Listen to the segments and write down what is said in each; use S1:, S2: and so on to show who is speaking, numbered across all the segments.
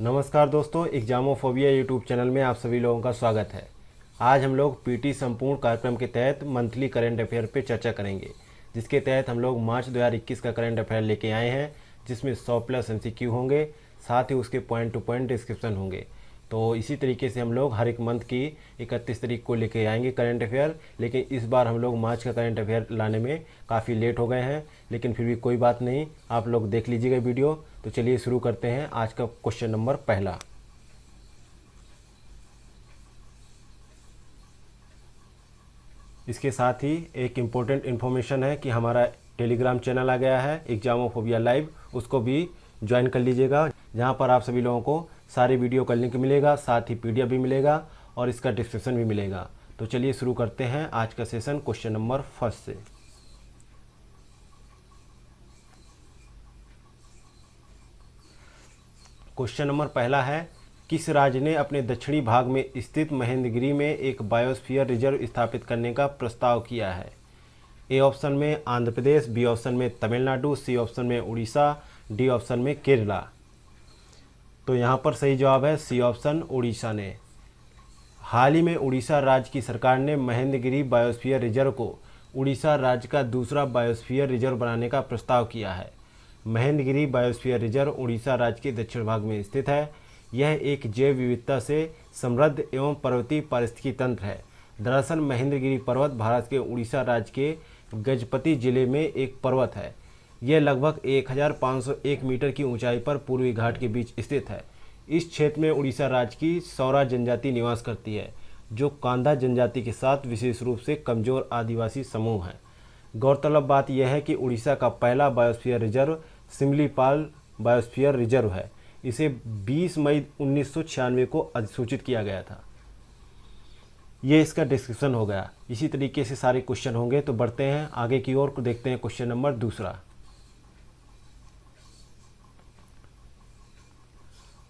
S1: नमस्कार दोस्तों, एग्जामोफोबिया YouTube channel में आप सभी लोगों का स्वागत है। आज हम लोग पीटी संपूर्ण कार्यक्रम के तहत मंथली करंट अफेयर पे चर्चा करेंगे, जिसके तहत हम लोग मार्च 2021 का करंट अफेयर लेके आए हैं, जिसमें 100+ MCQ होंगे, साथ ही उसके पॉइंट टू पॉइंट डिस्क्रिप्शन होंगे। तो इसी तरीके से हम लोग हर एक मंथ की 31 तारीख को लेके आएंगे करंट अफेयर। लेकिन इस बार हम लोग मार्च का करंट अफेयर लाने में काफ़ी लेट हो गए हैं, लेकिन फिर भी कोई बात नहीं, आप लोग देख लीजिएगा वीडियो। तो चलिए शुरू करते हैं आज का क्वेश्चन नंबर पहला। इसके साथ ही एक इम्पोर्टेंट इन्फॉर्मेशन है कि हमारा टेलीग्राम चैनल आ गया है एग्जामोफोबिया लाइव, उसको भी ज्वाइन कर लीजिएगा, जहां पर आप सभी लोगों को सारे वीडियो का लिंक मिलेगा, साथ ही PDF भी मिलेगा और इसका डिस्क्रिप्शन भी मिलेगा। तो चलिए शुरू करते हैं आज का सेशन क्वेश्चन नंबर फर्स्ट से। क्वेश्चन नंबर पहला है, किस राज्य ने अपने दक्षिणी भाग में स्थित महेंद्रगिरी में एक बायोस्फीयर रिजर्व स्थापित करने का प्रस्ताव किया है? ए ऑप्शन में आंध्र प्रदेश, बी ऑप्शन में तमिलनाडु, सी ऑप्शन में उड़ीसा, डी ऑप्शन में केरला। तो यहाँ पर सही जवाब है सी ऑप्शन, उड़ीसा ने। हाल ही में उड़ीसा राज्य की सरकार ने महेंद्रगिरी बायोस्फीयर रिजर्व को उड़ीसा राज्य का दूसरा बायोस्फीयर रिजर्व बनाने का प्रस्ताव किया है। महेंद्रगिरी बायोस्फीयर रिजर्व उड़ीसा राज्य के दक्षिण भाग में स्थित है। यह एक जैव विविधता से समृद्ध एवं पर्वतीय पारिस्थितिकी तंत्र है। दरअसल महेंद्रगिरी पर्वत भारत के उड़ीसा राज्य के गजपति जिले में एक पर्वत है। यह लगभग 1501 मीटर की ऊंचाई पर पूर्वी घाट के बीच स्थित है। इस क्षेत्र में उड़ीसा राज्य की सौरा जनजाति निवास करती है, जो कांधा जनजाति के साथ विशेष रूप से कमजोर आदिवासी समूह है। गौरतलब बात यह है कि उड़ीसा का पहला biosphere reserve Similipal biosphere reserve है। इसे 20 मई 1996 को अधिसूचित किया गया था। ये इसका डिस्क्रिप्शन हो गया। इसी तरीके से सारे क्वेश्चन होंगे। तो बढ़ते हैं आगे की ओर, देखते हैं क्वेश्चन नंबर दूसरा।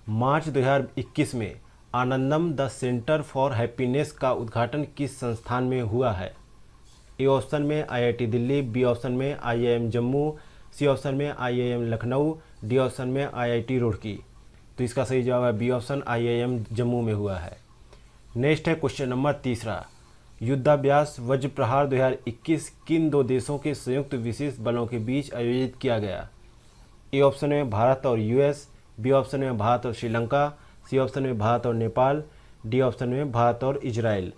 S1: मार्च 2021 में आनंदम द सेंटर फॉर हैप्पीनेस का उद्घाटन किस संस्थान में हुआ है? ए ऑप्शन में IIT दिल्ली, बी ऑप्शन में IIM जम्मू, सी ऑप्शन में IIM लखनऊ, डी ऑप्शन में IIT रुड़की। तो इसका सही जवाब है बी ऑप्शन, IIM जम्मू में हुआ है। नेक्स्ट है क्वेश्चन नंबर तीसरा। युद्धाभ्यास वज्र प्रहार 2021 किन दो देशों के संयुक्त विशेष बलों के बीच आयोजित किया गया? ए ऑप्शन में भारत और US, बी ऑप्शन में भारत और श्रीलंका, सी ऑप्शन में भारत और नेपाल, डी ऑप्शन में भारत और इजराइल।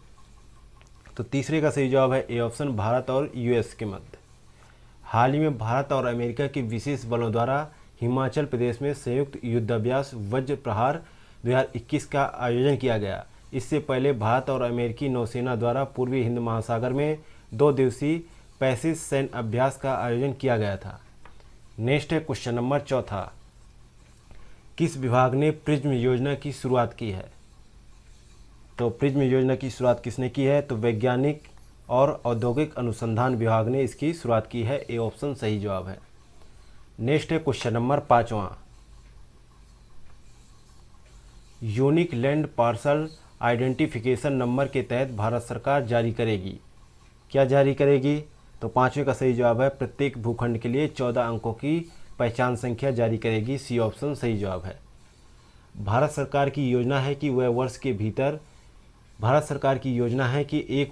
S1: तो तीसरे का सही जवाब है ए ऑप्शन, भारत और US के मध्य। हाल ही में भारत और अमेरिका के विशेष बलों द्वारा हिमाचल प्रदेश में संयुक्त युद्धाभ्यास वज्र प्रहार 2021 का आयोजन किया गया। इससे पहले भारत और अमेरिकी नौसेना द्वारा पूर्वी हिंद महासागर में 2 दिवसीय पैसिव सैन्य अभ्यास का आयोजन किया गया था। नेक्स्ट है क्वेश्चन नंबर चौथा। किस विभाग ने प्रिज्म योजना की शुरुआत की है? तो प्रिज्म योजना की शुरुआत किसने की है? तो वैज्ञानिक और औद्योगिक अनुसंधान विभाग ने इसकी शुरुआत की है। ए ऑप्शन सही जवाब है। नेक्स्ट है क्वेश्चन नंबर पांचवा। Unique land parcel identification number के तहत भारत सरकार जारी करेगी। क्या जारी करेगी? तो पांचवें का सही जवाब है प्रत्येक भूखंड के लिए 14 अंकों की पहचान संख्या जारी करेगी। सी ऑप्शन सही जवाब है। भारत सरकार की योजना है कि एक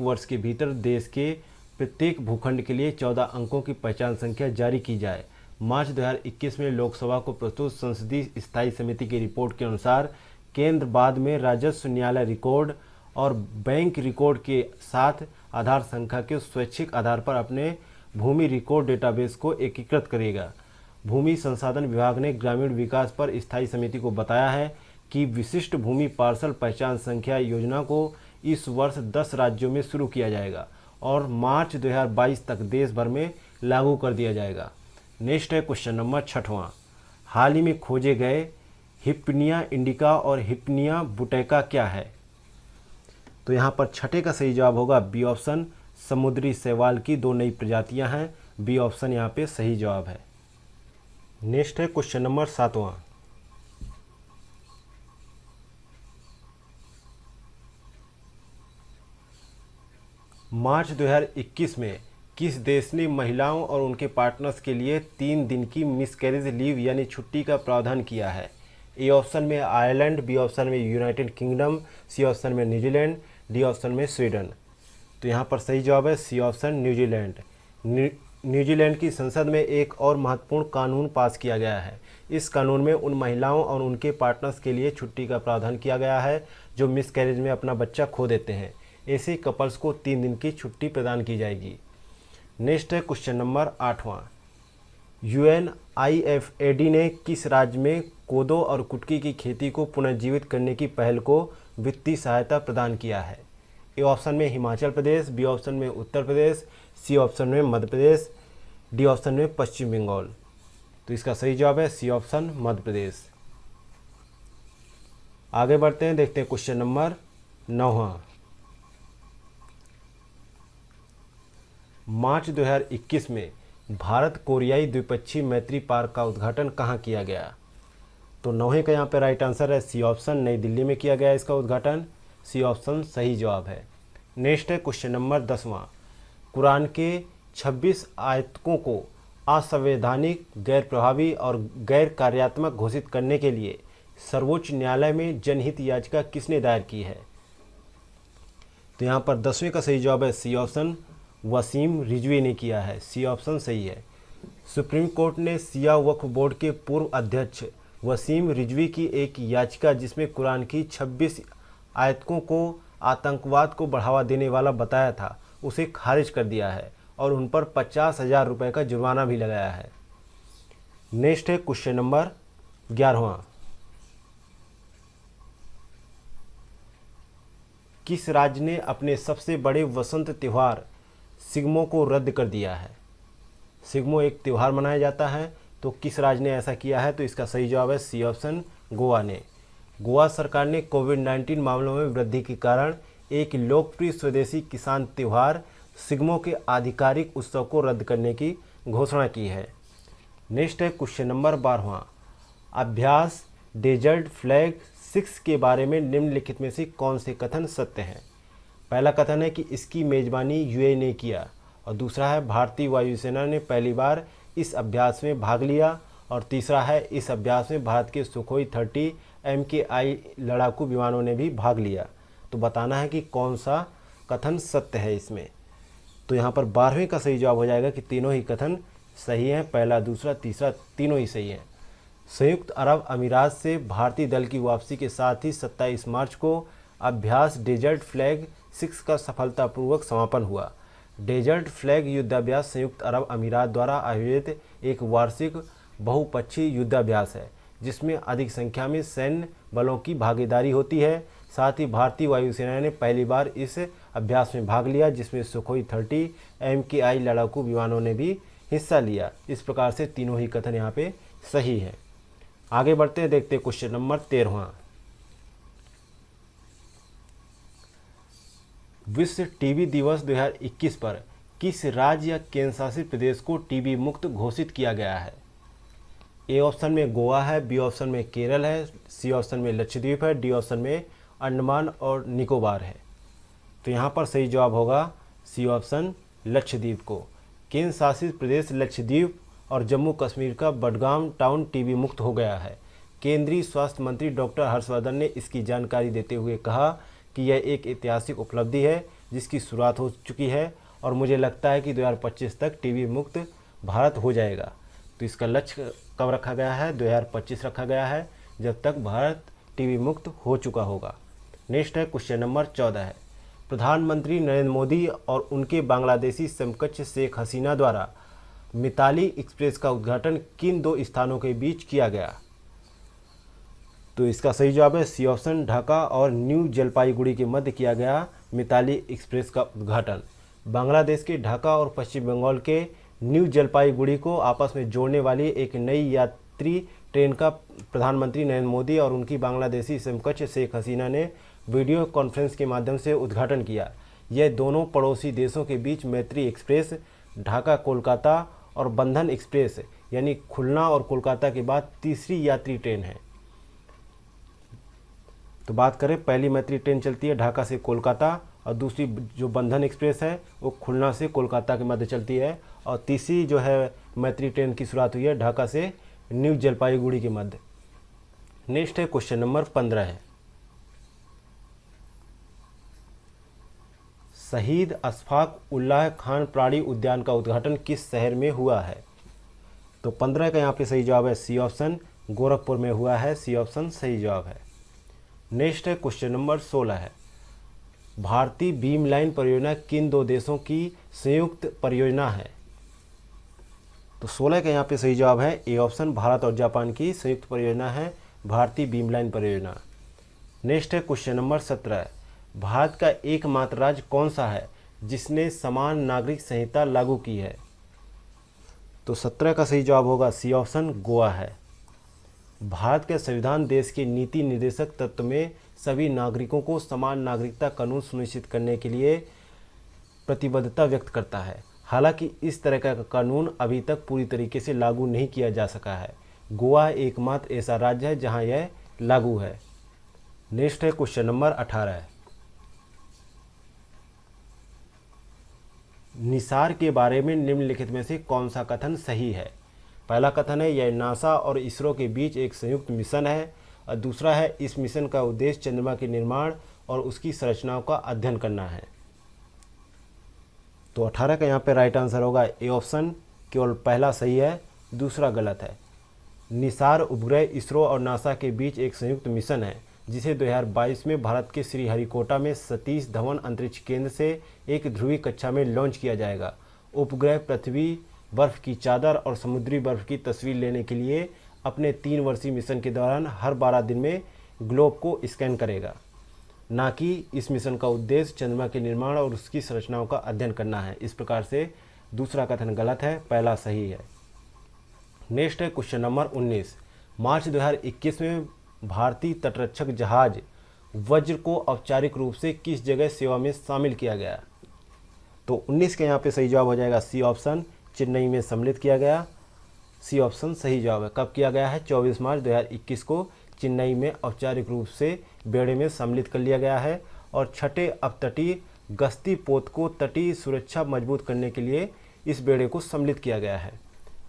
S1: वर्ष के भीतर देश के प्रत्येक भूखंड के लिए 14 अंकों की पहचान संख्या जारी की जाए। मार्च 2021 में लोकसभा को प्रस्तुत संसदीय स्थायी समिति की रिपोर्ट के अनुसार केंद्र बाद में राजस्व न्यायालय रिकॉर्ड और बैंक रिकॉर्ड के साथ आधार संख्या के स्वैच्छिक आधार पर अपने भूमि रिकॉर्ड डेटाबेस को एकीकृत करेगा। भूमि संसाधन विभाग ने ग्रामीण विकास पर स्थायी समिति को बताया है कि विशिष्ट भूमि पार्सल पहचान संख्या योजना को इस वर्ष 10 राज्यों में शुरू किया जाएगा और मार्च 2022 तक देश भर में लागू कर दिया जाएगा। नेक्स्ट है क्वेश्चन नंबर छठवां। हाल ही में खोजे गए हिप्निया इंडिका और हिप्निया बुटैका क्या है? तो यहाँ पर छठे का सही जवाब होगा बी ऑप्शन, समुद्री शैवाल की 2 नई प्रजातियां हैं। बी ऑप्शन यहाँ पे सही जवाब है। नेक्स्ट है क्वेश्चन नंबर 7वां। मार्च 2021 में किस देश ने महिलाओं और उनके पार्टनर्स के लिए 3 दिन की मिसकैरेज लीव यानी छुट्टी का प्रावधान किया है? ए ऑप्शन में आयरलैंड, बी ऑप्शन में यूनाइटेड किंगडम, सी ऑप्शन में न्यूजीलैंड, डी ऑप्शन में स्वीडन। तो यहाँ पर सही जवाब है सी ऑप्शन न्यूजीलैंड। न्यूजीलैंड की संसद में एक और महत्वपूर्ण कानून पास किया गया है। इस कानून में उन महिलाओं और उनके पार्टनर्स के लिए छुट्टी का प्रावधान किया गया है जो मिसकैरेज में अपना बच्चा खो देते हैं। ऐसे कपल्स को 3 दिन की छुट्टी प्रदान की जाएगी। नेक्स्ट है क्वेश्चन नंबर 8वां। UNIFAD ने किस राज्य में कोदो और कुटकी की खेती को पुनर्जीवित करने की पहल को वित्तीय सहायता प्रदान किया है? ए ऑप्शन में हिमाचल प्रदेश, बी ऑप्शन में उत्तर प्रदेश, सी ऑप्शन में मध्य प्रदेश, डी ऑप्शन में पश्चिम बंगाल। तो इसका सही जवाब है सी ऑप्शन मध्य प्रदेश। आगे बढ़ते हैं, देखते हैं क्वेश्चन नंबर 9वां। मार्च 2021 में भारत कोरियाई द्विपक्षीय मैत्री पार्क का उद्घाटन कहाँ किया गया? तो 9वें का यहाँ पे राइट आंसर है सी ऑप्शन, नई दिल्ली में किया गया इसका उद्घाटन। सी ऑप्शन सही जवाब है। नेक्स्ट है क्वेश्चन नंबर 10वां। कुरान के 26 आयतों को असंवैधानिक, गैर प्रभावी और गैर कार्यात्मक घोषित करने के लिए सर्वोच्च न्यायालय में जनहित याचिका किसने दायर की है? तो यहाँ पर 10वें का सही जवाब है सी ऑप्शन, वसीम रिजवी ने किया है। सी ऑप्शन सही है। सुप्रीम कोर्ट ने शिया वक्फ बोर्ड के पूर्व अध्यक्ष वसीम रिजवी की एक याचिका जिसमें कुरान की 26 आयतों को आतंकवाद को बढ़ावा देने वाला बताया था, उसे खारिज कर दिया है और उन पर 50,000 रुपये का जुर्माना भी लगाया है। नेक्स्ट है क्वेश्चन नंबर 11वां। किस राज्य ने अपने सबसे बड़े वसंत त्यौहार सिग्मो को रद्द कर दिया है? सिग्मो एक त्यौहार मनाया जाता है, तो किस राज्य ने ऐसा किया है? तो इसका सही जवाब है सी ऑप्शन, गोवा ने। गोवा सरकार ने कोविड-19 मामलों में वृद्धि के कारण एक लोकप्रिय स्वदेशी किसान त्यौहार सिग्मो के आधिकारिक उत्सव को रद्द करने की घोषणा की है। नेक्स्ट है क्वेश्चन नंबर 12वां। अभ्यास डेजर्ट फ्लैग 6 के बारे में निम्नलिखित में से कौन से कथन सत्य हैं? पहला कथन है कि इसकी मेजबानी यूएई ने किया, और दूसरा है भारतीय वायुसेना ने पहली बार इस अभ्यास में भाग लिया, और तीसरा है इस अभ्यास में भारत के सुखोई 30 MKI लड़ाकू विमानों ने भी भाग लिया। तो बताना है कि कौन सा कथन सत्य है इसमें। तो यहाँ पर 12वें का सही जवाब हो जाएगा कि तीनों ही कथन सही हैं। पहला, दूसरा, तीसरा तीनों ही सही हैं। संयुक्त अरब अमीरात से भारतीय दल की वापसी के साथ ही 27 मार्च को अभ्यास डेजर्ट फ्लैग 6 का सफलतापूर्वक समापन हुआ। डेजर्ट फ्लैग युद्धाभ्यास संयुक्त अरब अमीरात द्वारा आयोजित एक वार्षिक बहुपक्षीय युद्धाभ्यास है जिसमें अधिक संख्या में सैन्य बलों की भागीदारी होती है। साथ ही भारतीय वायुसेना ने पहली बार इस अभ्यास में भाग लिया जिसमें सुखोई 30 MKI लड़ाकू विमानों ने भी हिस्सा लिया। इस प्रकार से तीनों ही कथन यहाँ पे सही है। आगे बढ़ते हैं, देखते हैं क्वेश्चन नंबर 13वां। विश्व टीबी दिवस 2021 पर किस राज्य या केंद्र शासित प्रदेश को टीबी मुक्त घोषित किया गया है? ए ऑप्शन में गोवा है, बी ऑप्शन में केरल है, सी ऑप्शन में लक्षद्वीप है, डी ऑप्शन में अंडमान और निकोबार है। तो यहाँ पर सही जवाब होगा सी ऑप्शन, लक्षद्वीप को। केंद्र शासित प्रदेश लक्षद्वीप और जम्मू कश्मीर का बडगाम टाउन टीबी मुक्त हो गया है। केंद्रीय स्वास्थ्य मंत्री डॉक्टर हर्षवर्धन ने इसकी जानकारी देते हुए कहा कि यह एक ऐतिहासिक उपलब्धि है जिसकी शुरुआत हो चुकी है और मुझे लगता है कि 2025 तक टीबी मुक्त भारत हो जाएगा। तो इसका लक्ष्य कब रखा गया है? 2025 रखा गया है, जब तक भारत टीबी मुक्त हो चुका होगा। नेक्स्ट है क्वेश्चन नंबर 14 है। प्रधानमंत्री नरेंद्र मोदी और उनके बांग्लादेशी समकक्ष शेख हसीना द्वारा मिताली एक्सप्रेस का उद्घाटन किन 2 स्थानों के बीच किया गया? तो इसका सही जवाब है सी ऑप्शन, ढाका और न्यू जलपाईगुड़ी के मध्य किया गया मिताली एक्सप्रेस का उद्घाटन। बांग्लादेश के ढाका और पश्चिम बंगाल के न्यू जलपाईगुड़ी को आपस में जोड़ने वाली एक नई यात्री ट्रेन का प्रधानमंत्री नरेंद्र मोदी और उनकी बांग्लादेशी समकक्ष शेख हसीना ने वीडियो कॉन्फ्रेंस के माध्यम से उद्घाटन किया। यह दोनों पड़ोसी देशों के बीच मैत्री एक्सप्रेस, ढाका कोलकाता और बंधन एक्सप्रेस यानी खुलना और कोलकाता के बाद तीसरी यात्री ट्रेन है। तो बात करें, पहली मैत्री ट्रेन चलती है ढाका से कोलकाता और दूसरी जो बंधन एक्सप्रेस है वो खुलना से कोलकाता के मध्य चलती है, और तीसरी जो है मैत्री ट्रेन की शुरुआत हुई है ढाका से न्यू जलपाईगुड़ी के मध्य। नेक्स्ट है क्वेश्चन नंबर 15 है, शहीद अशफाक उल्लाह खान प्राणी उद्यान का उद्घाटन किस शहर में हुआ है? तो 15 का यहाँ पे सही जवाब है सी ऑप्शन, गोरखपुर में हुआ है। सी ऑप्शन सही जवाब है। नेक्स्ट है क्वेश्चन नंबर 16 है, भारतीय बीम लाइन परियोजना किन दो देशों की संयुक्त परियोजना है? तो 16 का यहाँ पे सही जवाब है ए ऑप्शन, भारत और जापान की संयुक्त परियोजना है भारतीय बीम लाइन परियोजना। नेक्स्ट है क्वेश्चन नंबर 17, भारत का एकमात्र राज्य कौन सा है जिसने समान नागरिक संहिता लागू की है? तो 17 का सही जवाब होगा सी ऑप्शन, गोवा है। भारत के संविधान देश के नीति निर्देशक तत्व में सभी नागरिकों को समान नागरिकता कानून सुनिश्चित करने के लिए प्रतिबद्धता व्यक्त करता है। हालांकि इस तरह का कानून अभी तक पूरी तरीके से लागू नहीं किया जा सका है। गोवा एकमात्र ऐसा राज्य है जहां यह लागू है। नेक्स्ट है क्वेश्चन नंबर 18, निसार के बारे में निम्नलिखित में से कौन सा कथन सही है? पहला कथन है यह नासा और इसरो के बीच एक संयुक्त मिशन है, और दूसरा है इस मिशन का उद्देश्य चंद्रमा के निर्माण और उसकी संरचनाओं का अध्ययन करना है। तो 18 का यहाँ पे राइट आंसर होगा ए ऑप्शन, केवल पहला सही है, दूसरा गलत है। निसार उपग्रह इसरो और नासा के बीच एक संयुक्त मिशन है जिसे 2022 में भारत के श्रीहरिकोटा में सतीश धवन अंतरिक्ष केंद्र से एक ध्रुवीय कक्षा में लॉन्च किया जाएगा। उपग्रह पृथ्वी, बर्फ की चादर और समुद्री बर्फ की तस्वीर लेने के लिए अपने 3 वर्षीय मिशन के दौरान हर 12 दिन में ग्लोब को स्कैन करेगा, ना कि इस मिशन का उद्देश्य चंद्रमा के निर्माण और उसकी संरचनाओं का अध्ययन करना है। इस प्रकार से दूसरा कथन गलत है, पहला सही है। नेक्स्ट है क्वेश्चन नंबर 19, मार्च 2021 में भारतीय तटरक्षक जहाज वज्र को औपचारिक रूप से किस जगह सेवा में शामिल किया गया? तो 19 के यहाँ पे सही जवाब हो जाएगा सी ऑप्शन, चेन्नई में सम्मिलित किया गया। सी ऑप्शन सही जवाब है। कब किया गया है? 24 मार्च 2021 को चेन्नई में औपचारिक रूप से बेड़े में सम्मिलित कर लिया गया है, और छठे अपतटीय गश्ती पोत को तटीय सुरक्षा मजबूत करने के लिए इस बेड़े को सम्मिलित किया गया है।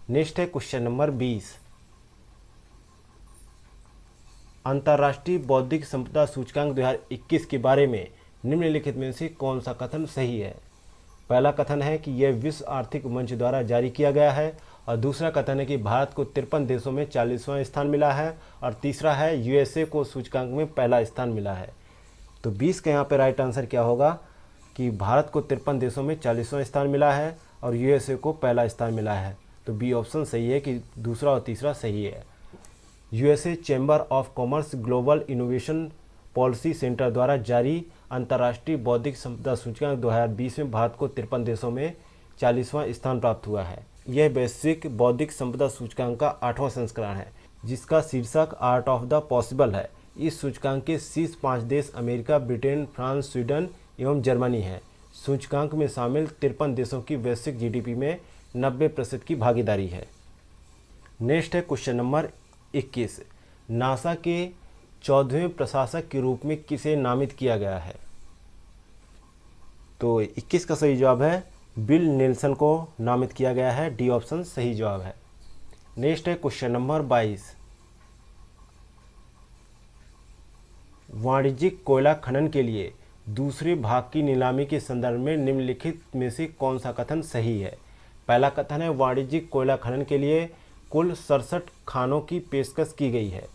S1: नेक्स्ट है क्वेश्चन नंबर 20, अंतर्राष्ट्रीय बौद्धिक संपदा सूचकांक 2021 के बारे में निम्नलिखित में से कौन सा कथन सही है? पहला कथन है कि यह विश्व आर्थिक मंच द्वारा जारी किया गया है, और दूसरा कथन है कि भारत को 53 देशों में 40वां स्थान मिला है, और तीसरा है यूएसए को सूचकांक में पहला स्थान मिला है। तो 20 का यहाँ पे राइट आंसर क्या होगा कि भारत को 53 देशों में 40वां स्थान मिला है और यूएसए को पहला स्थान मिला है। तो बी ऑप्शन सही है कि दूसरा और तीसरा सही है। USA chamber of commerce global innovation policy centre द्वारा जारी अंतर्राष्ट्रीय बौद्धिक संपदा सूचकांक 2020 में भारत को 53 देशों में 40वां स्थान प्राप्त हुआ है। यह वैश्विक बौद्धिक संपदा सूचकांक का 8वां संस्करण है, जिसका शीर्षक आर्ट ऑफ द पॉसिबल है। इस सूचकांक के शीर्ष 5 देश अमेरिका, ब्रिटेन, फ्रांस, स्वीडन एवं जर्मनी हैं। सूचकांक में शामिल 53 देशों की वैश्विक जीडीपी में 90% की भागीदारी है। नेक्स्ट है क्वेश्चन नंबर 21, नासा के 14वें प्रशासक के रूप में किसे नामित किया गया है? तो 21 का सही जवाब है बिल नेल्सन को नामित किया गया है। डी ऑप्शन सही जवाब है। नेक्स्ट है क्वेश्चन नंबर 22, वाणिज्यिक कोयला खनन के लिए दूसरे भाग की नीलामी के संदर्भ में निम्नलिखित में से कौन सा कथन सही है? पहला कथन है वाणिज्यिक कोयला खनन के लिए कुल 67 खानों की पेशकश की गई है,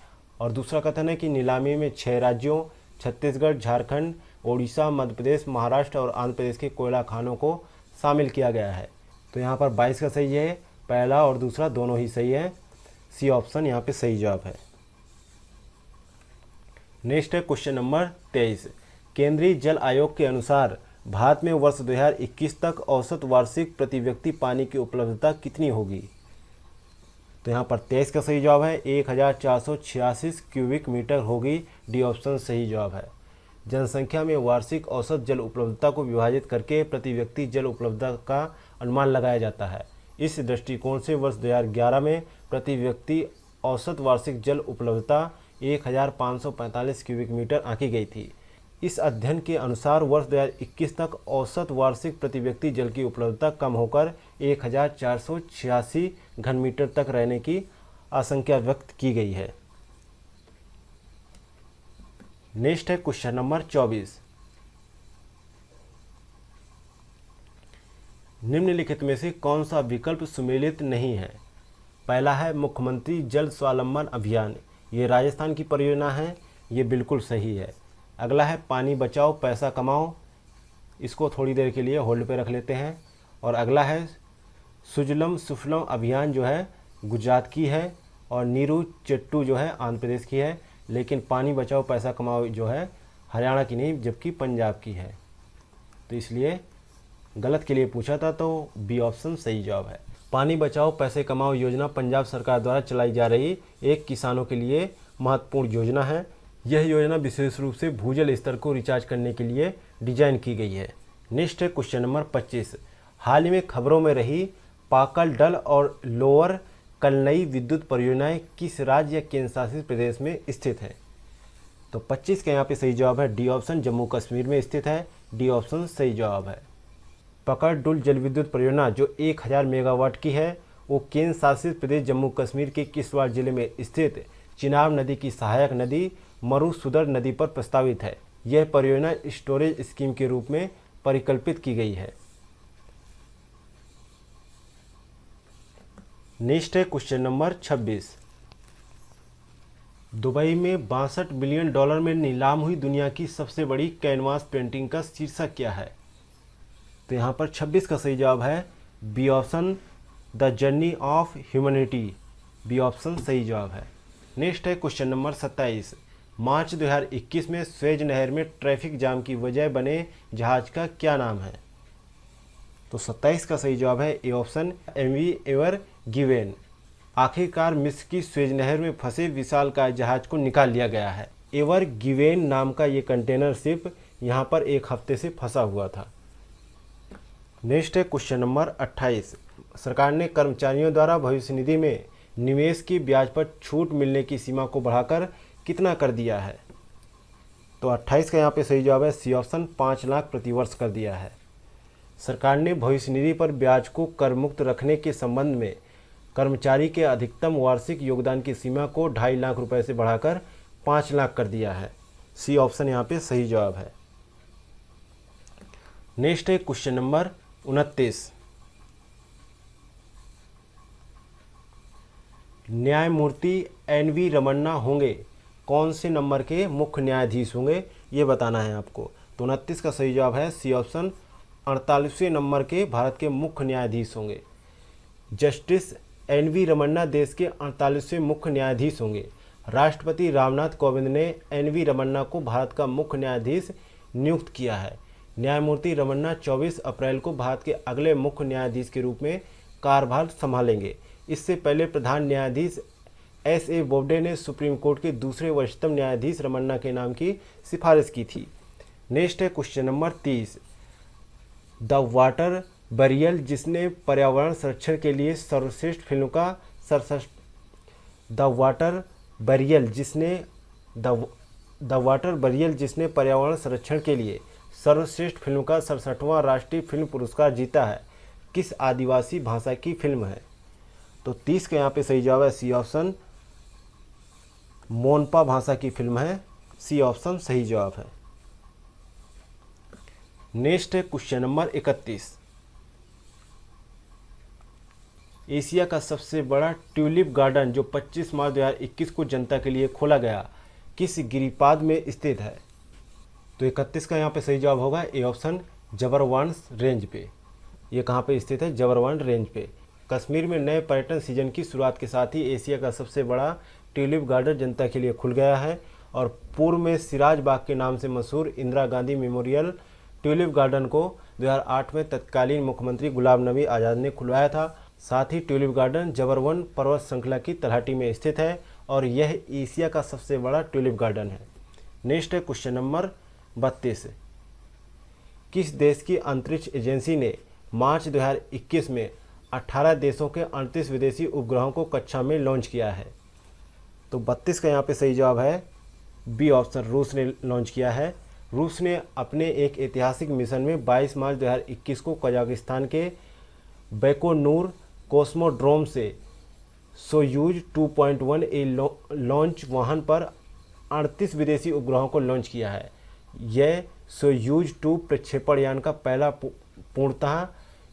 S1: और दूसरा कथन है कि नीलामी में 6 राज्यों छत्तीसगढ़, झारखंड, ओडिशा, मध्य प्रदेश, महाराष्ट्र और आंध्र प्रदेश के कोयला खानों को शामिल किया गया है। तो यहाँ पर 22 का सही है, पहला और दूसरा दोनों ही सही है। सी ऑप्शन यहाँ पे सही जवाब है। नेक्स्ट है क्वेश्चन नंबर 23, केंद्रीय जल आयोग के अनुसार भारत में वर्ष 2021 तक औसत वार्षिक प्रति व्यक्ति पानी की उपलब्धता कितनी होगी? तो यहाँ पर 23 का सही जवाब है 1486 क्यूबिक मीटर होगी। डी ऑप्शन सही जवाब है। जनसंख्या में वार्षिक औसत जल उपलब्धता को विभाजित करके प्रति व्यक्ति जल उपलब्धता का अनुमान लगाया जाता है। इस दृष्टिकोण से वर्ष 2011 में प्रति व्यक्ति औसत वार्षिक जल उपलब्धता 1545 क्यूबिक मीटर आंकी गई थी। इस अध्ययन के अनुसार वर्ष 2021 तक औसत वार्षिक प्रति व्यक्ति जल की उपलब्धता कम होकर 1486 घन मीटर तक रहने की आशंका व्यक्त की गई है। नेक्स्ट है क्वेश्चन नंबर 24। निम्नलिखित में से कौन सा विकल्प सुमेलित नहीं है? पहला है मुख्यमंत्री जल स्वावलंबन अभियान, ये राजस्थान की परियोजना है, ये बिल्कुल सही है। अगला है पानी बचाओ पैसा कमाओ, इसको थोड़ी देर के लिए होल्ड पे रख लेते हैं। और अगला है सुजलम सुफलम अभियान, जो है गुजरात की है, और नीरू चट्टू जो है आंध्र प्रदेश की है, लेकिन पानी बचाओ पैसा कमाओ जो है हरियाणा की नहीं जबकि पंजाब की है। तो इसलिए गलत के लिए पूछा था, तो बी ऑप्शन सही जवाब है। पानी बचाओ पैसे कमाओ योजना पंजाब सरकार द्वारा चलाई जा रही एक किसानों के लिए महत्वपूर्ण योजना है। यह योजना विशेष रूप से भूजल स्तर को रिचार्ज करने के लिए डिजाइन की गई है। नेक्स्ट है क्वेश्चन नंबर 25। हाल ही में खबरों में रही पाकल डल और लोअर कलनई विद्युत परियोजनाएं किस राज्य या केंद्र शासित प्रदेश में स्थित है? तो 25 का यहाँ पे सही जवाब है डी ऑप्शन, जम्मू कश्मीर में स्थित है। डी ऑप्शन सही जवाब है। पकड़ डुल जल विद्युत परियोजना जो 1000 मेगावाट की है, वो केंद्र शासित प्रदेश जम्मू कश्मीर के किश्तवाड़ जिले में स्थित चिनाब नदी की सहायक नदी मरुसुदर नदी पर प्रस्तावित है। यह परियोजना स्टोरेज स्कीम के रूप में परिकल्पित की गई है। नेक्स्ट है क्वेश्चन नंबर 26। दुबई में $62 बिलियन में नीलाम हुई दुनिया की सबसे बड़ी कैनवास पेंटिंग का शीर्षक क्या है? तो यहाँ पर 26 का सही जवाब है B option, the journey of humanity. B option सही जवाब है। नेक्स्ट है क्वेश्चन नंबर 27। मार्च 2021 में स्वेज नहर में ट्रैफिक जाम की वजह बने जहाज का क्या नाम है? तो 27 का सही जवाब है A option, MV Ever Given. आखिरकार मिस्र की स्वेज नहर में फंसे विशालकाय जहाज को निकाल लिया गया है। एवर गिवेन नाम का ये कंटेनर शिप यहाँ पर एक हफ्ते से फंसा हुआ था। नेक्स्ट है क्वेश्चन नंबर 28। सरकार ने कर्मचारियों द्वारा भविष्य निधि में निवेश की ब्याज पर छूट मिलने की सीमा को बढ़ाकर कितना कर दिया है? तो 28 का यहाँ पे सही जवाब है सी ऑप्शन, 5 लाख प्रति वर्ष कर दिया है। सरकार ने भविष्य निधि पर ब्याज को कर मुक्त रखने के संबंध में कर्मचारी के अधिकतम वार्षिक योगदान की सीमा को 2.5 लाख रुपए से बढ़ाकर 5 लाख कर दिया है। सी ऑप्शन यहाँ पे सही जवाब है। नेक्स्ट है क्वेश्चन नंबर 29। न्यायमूर्ति एन.वी. रमन्ना होंगे कौन से नंबर के मुख्य न्यायाधीश होंगे, ये बताना है आपको। तो 29 का सही जवाब है सी ऑप्शन, 48वें नंबर के भारत के मुख्य न्यायाधीश होंगे। Justice NV. रमन्ना देश के 48वें मुख्य न्यायाधीश होंगे। राष्ट्रपति रामनाथ कोविंद ने एन.वी. रमन्ना को भारत का मुख्य न्यायाधीश नियुक्त किया है। न्यायमूर्ति रमन्ना 24 अप्रैल को भारत के अगले मुख्य न्यायाधीश के रूप में कार्यभार संभालेंगे। इससे पहले प्रधान न्यायाधीश एस.ए. बोबडे ने सुप्रीम कोर्ट के दूसरे वरिष्ठतम न्यायाधीश रमन्ना के नाम की सिफारिश की थी। नेक्स्ट है question number 30। The water burial जिसने पर्यावरण संरक्षण के लिए सर्वश्रेष्ठ फिल्म का द वाटर बरियल जिसने पर्यावरण संरक्षण के लिए सर्वश्रेष्ठ फिल्म का 67वां राष्ट्रीय फिल्म पुरस्कार जीता है, किस आदिवासी भाषा की फिल्म है? तो 30 का यहाँ पे सही जवाब है सी ऑप्शन, मोनपा भाषा की फिल्म है। सी ऑप्शन सही जवाब है। नेक्स्ट है क्वेश्चन नंबर 31। एशिया का सबसे बड़ा ट्यूलिप गार्डन जो 25 मार्च 2021 को जनता के लिए खोला गया किस गिरिपाद में स्थित है? तो 31 का यहाँ पे सही जवाब होगा ए ऑप्शन, जबरवान रेंज पे। ये कहाँ पे स्थित है? जबरवान रेंज पे। कश्मीर में नए पर्यटन सीजन की शुरुआत के साथ ही एशिया का सबसे बड़ा ट्यूलिप गार्डन जनता के लिए खुल गया है और पूर्व में सिराज बाग के नाम से मशहूर Indira Gandhi memorial tulip garden को 2008 में तत्कालीन मुख्यमंत्री गुलाम नबी आज़ाद ने खुलवाया था। साथ ही ट्यूलिप गार्डन जबरवन पर्वत श्रृंखला की तलहटी में स्थित है और यह एशिया का सबसे बड़ा ट्यूलिप गार्डन है। नेक्स्ट है क्वेश्चन नंबर 32। किस देश की अंतरिक्ष एजेंसी ने मार्च 2021 में 18 देशों के 38 विदेशी उपग्रहों को कक्षा में लॉन्च किया है? तो 32 का यहाँ पे सही जवाब है बी ऑप्शन, रूस ने लॉन्च किया है। रूस ने अपने एक ऐतिहासिक मिशन में 22 मार्च 2021 को कजाकिस्तान के बैकोनूर कोस्मोड्रोम से सोयूज 2.1 ए लॉन्च वाहन पर 38 विदेशी उपग्रहों को लॉन्च किया है। यह सोयूज 2 प्रक्षेपण यान का पहला पूर्णतः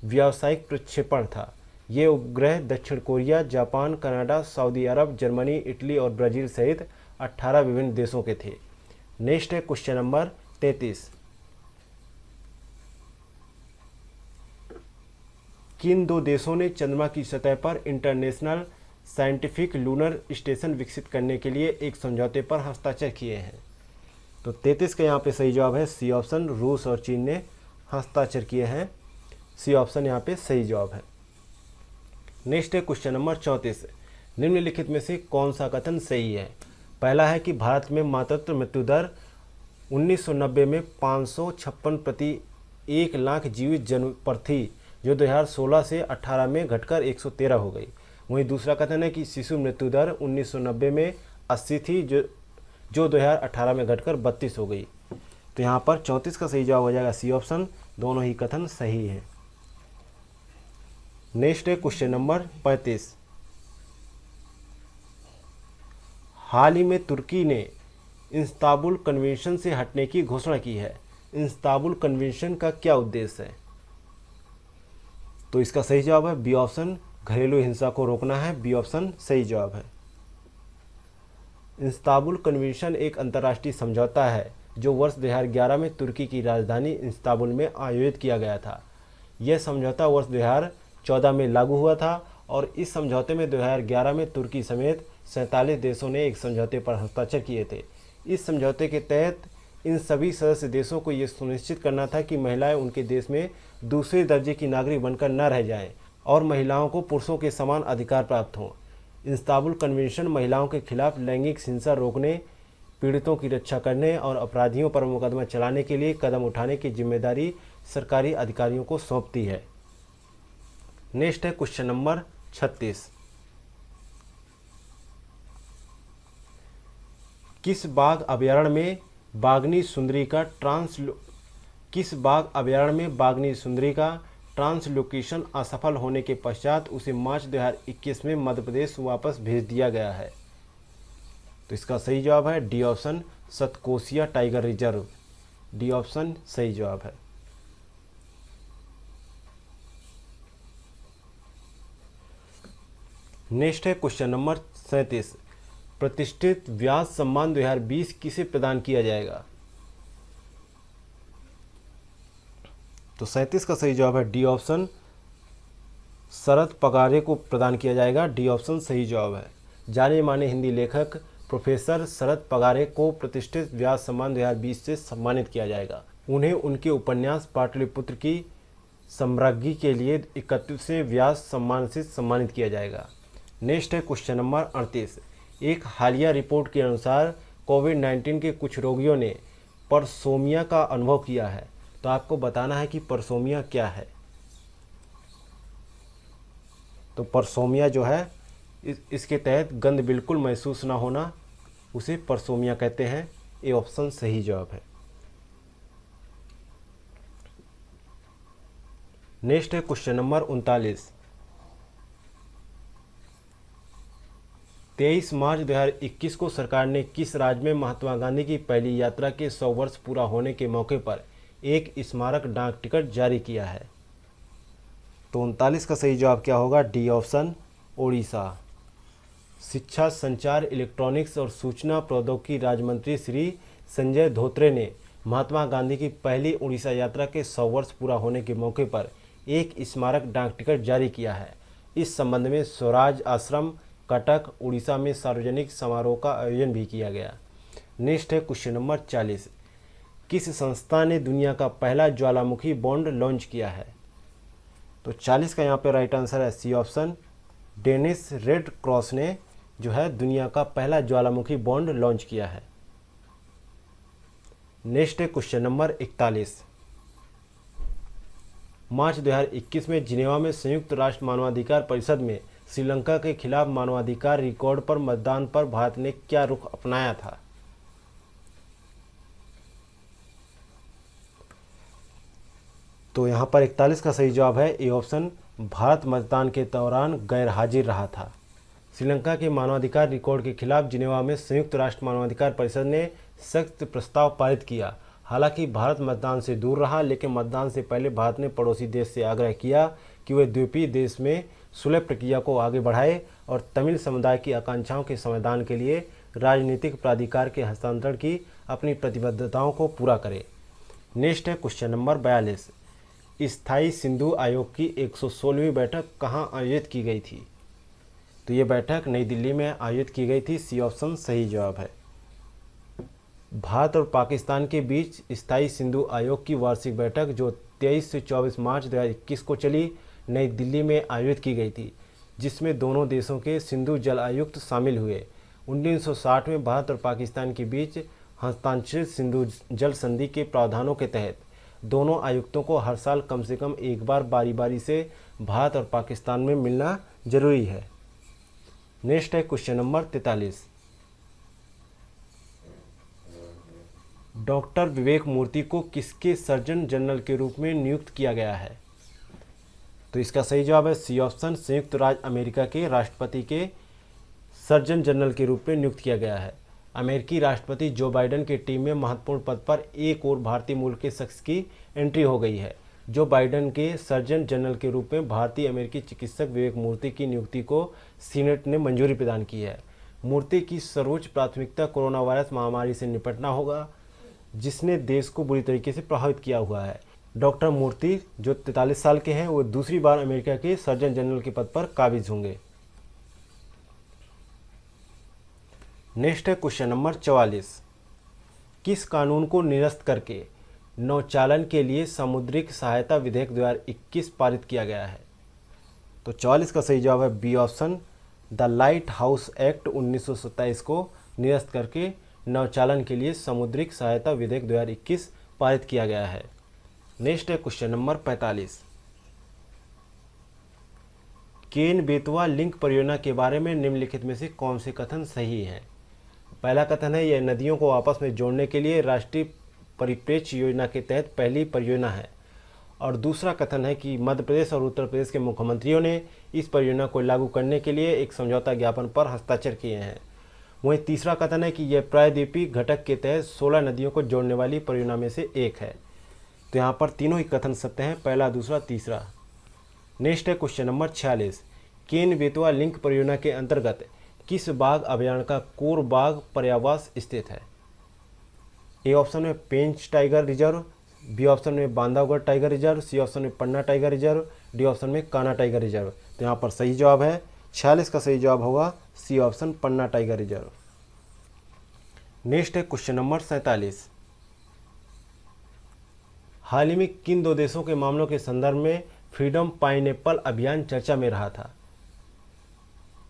S1: व्यावसायिक प्रक्षेपण था। ये उपग्रह दक्षिण कोरिया, जापान, कनाडा, सऊदी अरब, जर्मनी, इटली और ब्राज़ील सहित 18 विभिन्न देशों के थे। नेक्स्ट है क्वेश्चन नंबर 33। किन दो देशों ने चंद्रमा की सतह पर इंटरनेशनल साइंटिफिक लूनर स्टेशन विकसित करने के लिए एक समझौते पर हस्ताक्षर किए हैं? तो 33 का यहाँ पे सही जवाब है सी ऑप्शन, रूस और चीन ने हस्ताक्षर किए हैं। सी ऑप्शन यहाँ पे सही जवाब है। नेक्स्ट है क्वेश्चन नंबर 34। निम्नलिखित में से कौन सा कथन सही है? पहला है कि भारत में मातृत्व मृत्यु दर 1990 में 556 प्रति 1 लाख जीवित जन्म पर थी, जो 2016 से 18 में घटकर 113 हो गई। वहीं दूसरा कथन है कि शिशु मृत्यु दर 1990 में 80 थी, जो 2018 में घटकर 32 हो गई। तो यहाँ पर 34 का सही जवाब हो जाएगा सी ऑप्शन। दोनों ही कथन सही है। नेक्स्ट है क्वेश्चन नंबर 35। हाल ही में तुर्की ने इस्तांबुल कन्वेंशन से हटने की घोषणा की है। इस्तांबुल कन्वेंशन का क्या उद्देश्य है? तो इसका सही जवाब है बी ऑप्शन, घरेलू हिंसा को रोकना है। बी ऑप्शन सही जवाब है। इस्तांबुल कन्वेंशन एक अंतर्राष्ट्रीय समझौता है जो वर्ष 2011 में तुर्की की राजधानी इस्तांबुल में आयोजित किया गया था। यह समझौता वर्ष 2014 में लागू हुआ था और इस समझौते में 2011 में तुर्की समेत 47 देशों ने एक समझौते पर हस्ताक्षर किए थे। इस समझौते के तहत इन सभी सदस्य देशों को ये सुनिश्चित करना था कि महिलाएं उनके देश में दूसरे दर्जे की नागरिक बनकर न रह जाएं और महिलाओं को पुरुषों के समान अधिकार प्राप्त हों। इस्तांबुल कन्वेंशन महिलाओं के खिलाफ लैंगिक हिंसा रोकने, पीड़ितों की रक्षा करने और अपराधियों पर मुकदमा चलाने के लिए कदम उठाने की जिम्मेदारी सरकारी अधिकारियों को सौंपती है। नेक्स्ट है क्वेश्चन नंबर 36। किस बाघ अभयारण्य में बाघनी सुंदरी का ट्रांसलोकेशन असफल होने के पश्चात उसे मार्च 2021 में मध्य प्रदेश वापस भेज दिया गया है? तो इसका सही जवाब है D option, Satkosia tiger reserve. D option सही जवाब है। नेक्स्ट है क्वेश्चन नंबर 37। प्रतिष्ठित व्यास सम्मान 2020 किसे प्रदान किया जाएगा? तो 37 का सही जवाब है डी ऑप्शन, शरद पगारे को प्रदान किया जाएगा। डी ऑप्शन सही जवाब है। जाने माने हिंदी लेखक प्रोफेसर शरद पगारे को प्रतिष्ठित व्यास सम्मान 2020 से सम्मानित किया जाएगा। उन्हें उनके उपन्यास पाटलिपुत्र की सम्राज्ञी के लिए 31वें व्यास सम्मान से सम्मानित किया जाएगा। नेक्स्ट है क्वेश्चन नंबर 38। एक हालिया रिपोर्ट के अनुसार कोविड-19 के कुछ रोगियों ने परसोमिया का अनुभव किया है। तो आपको बताना है कि परसोमिया क्या है। तो परसोमिया जो है इसके तहत गंध बिल्कुल महसूस ना होना, उसे परसोमिया कहते हैं। ए ऑप्शन सही जवाब है। नेक्स्ट है क्वेश्चन नंबर 39। 23 मार्च 2021 को सरकार ने किस राज्य में महात्मा गांधी की पहली यात्रा के 100 वर्ष पूरा होने के मौके पर एक स्मारक डाक टिकट जारी किया है? तो 39 का सही जवाब क्या होगा? D option, Odisha. शिक्षा, संचार, इलेक्ट्रॉनिक्स और सूचना प्रौद्योगिकी राज्य मंत्री श्री संजय धोत्रे ने महात्मा गांधी की पहली उड़ीसा यात्रा के 100 वर्ष पूरा होने के मौके पर एक स्मारक डाक टिकट जारी किया है। इस संबंध में स्वराज आश्रम कटक उड़ीसा में सार्वजनिक समारोह का आयोजन भी किया गया। नेक्स्ट है क्वेश्चन नंबर 40। किस संस्था ने दुनिया का पहला ज्वालामुखी बॉन्ड लॉन्च किया है? तो 40 का यहाँ पे राइट आंसर है C option, Danish Red Cross ने जो है दुनिया का पहला ज्वालामुखी बॉन्ड लॉन्च किया है। नेक्स्ट है क्वेश्चन नंबर 41। मार्च 2021 में जिनेवा में संयुक्त राष्ट्र मानवाधिकार परिषद में श्रीलंका के खिलाफ मानवाधिकार रिकॉर्ड पर मतदान पर भारत ने क्या रुख अपनाया था? तो यहाँ पर 41 का सही जवाब है ए ऑप्शन, भारत मतदान के दौरान गैर हाजिर रहा था। श्रीलंका के मानवाधिकार रिकॉर्ड के खिलाफ जिनेवा में संयुक्त राष्ट्र मानवाधिकार परिषद ने सख्त प्रस्ताव पारित किया। हालांकि भारत मतदान से दूर रहा, लेकिन मतदान से पहले भारत ने पड़ोसी देश से आग्रह किया कि वे द्वीपीय देश में सुलह प्रक्रिया को आगे बढ़ाए और तमिल समुदाय की आकांक्षाओं के समाधान के लिए राजनीतिक प्राधिकार के हस्तांतरण की अपनी प्रतिबद्धताओं को पूरा करे। नेक्स्ट है क्वेश्चन नंबर 42। स्थायी सिंधु आयोग की 116वीं बैठक कहाँ आयोजित की गई थी? तो ये बैठक नई दिल्ली में आयोजित की गई थी। सी ऑप्शन सही जवाब है। भारत और पाकिस्तान के बीच स्थायी सिंधु आयोग की वार्षिक बैठक जो 23 से 24 मार्च 2021 को चली, नई दिल्ली में आयोजित की गई थी, जिसमें दोनों देशों के सिंधु जल आयुक्त शामिल हुए। 1960 में भारत और पाकिस्तान के बीच हस्ताक्षरित सिंधु जल संधि के प्रावधानों के तहत दोनों आयुक्तों को हर साल कम से कम एक बार बारी बारी से भारत और पाकिस्तान में मिलना जरूरी है। नेक्स्ट है क्वेश्चन नंबर 43। डॉक्टर विवेक मूर्ति को किसके सर्जन जनरल के रूप में नियुक्त किया गया है? तो इसका सही जवाब है सी ऑप्शन, संयुक्त राज्य अमेरिका के राष्ट्रपति के सर्जन जनरल के रूप में नियुक्त किया गया है। अमेरिकी राष्ट्रपति जो बाइडेन की टीम में महत्वपूर्ण पद पर एक और भारतीय मूल के शख्स की एंट्री हो गई है। जो बाइडेन के सर्जन जनरल के रूप में भारतीय अमेरिकी चिकित्सक विवेक मूर्ति की नियुक्ति को सीनेट ने मंजूरी प्रदान की है। मूर्ति की सर्वोच्च प्राथमिकता कोरोना वायरस महामारी से निपटना होगा, जिसने देश को बुरी तरीके से प्रभावित किया हुआ है। डॉक्टर मूर्ति जो 43 साल के हैं, वो दूसरी बार अमेरिका के सर्जन जनरल के पद पर काबिज होंगे। नेक्स्ट है क्वेश्चन नंबर 44। किस कानून को निरस्त करके नौचालन के लिए सामुद्रिक सहायता विधेयक 2021 पारित किया गया है? तो 44 का सही जवाब है B option, the Lighthouse Act 1927 को निरस्त करके नौचालन के लिए सामुद्रिक सहायता विधेयक 2021 पारित किया गया है। नेक्स्ट है question number 45। Ken Betwa link परियोजना के बारे में निम्नलिखित में से कौन से कथन सही हैं? पहला कथन है यह नदियों को आपस में जोड़ने के लिए राष्ट्रीय परिप्रेक्ष्य योजना के तहत पहली परियोजना है। और दूसरा कथन है कि मध्य प्रदेश और उत्तर प्रदेश के मुख्यमंत्रियों ने इस परियोजना को लागू करने के लिए एक समझौता ज्ञापन पर हस्ताक्षर किए हैं। वहीं तीसरा कथन है कि यह प्रायद्वीपीय घटक के तहत 16 नदियों को जोड़ने वाली परियोजना में से एक है। तो यहाँ पर तीनों ही कथन सत्य हैं, पहला, दूसरा, तीसरा। नेक्स्ट है question number 46। Ken Betwa link परियोजना के अंतर्गत किस बाघ अभयारण्य का कोर बाघ पर्यावास स्थित है? ए ऑप्शन में Pench tiger reserve, B option में Bandhavgarh tiger reserve, C option में Panna tiger reserve, D option में कान्हा टाइगर रिजर्व। तो यहाँ पर सही जवाब है 46 का सही जवाब होगा सी ऑप्शन, पन्ना टाइगर रिजर्व। नेक्स्ट है क्वेश्चन नंबर 47। हाल ही में किन दो देशों के मामलों के संदर्भ में फ्रीडम पाइनएप्पल अभियान चर्चा में रहा था?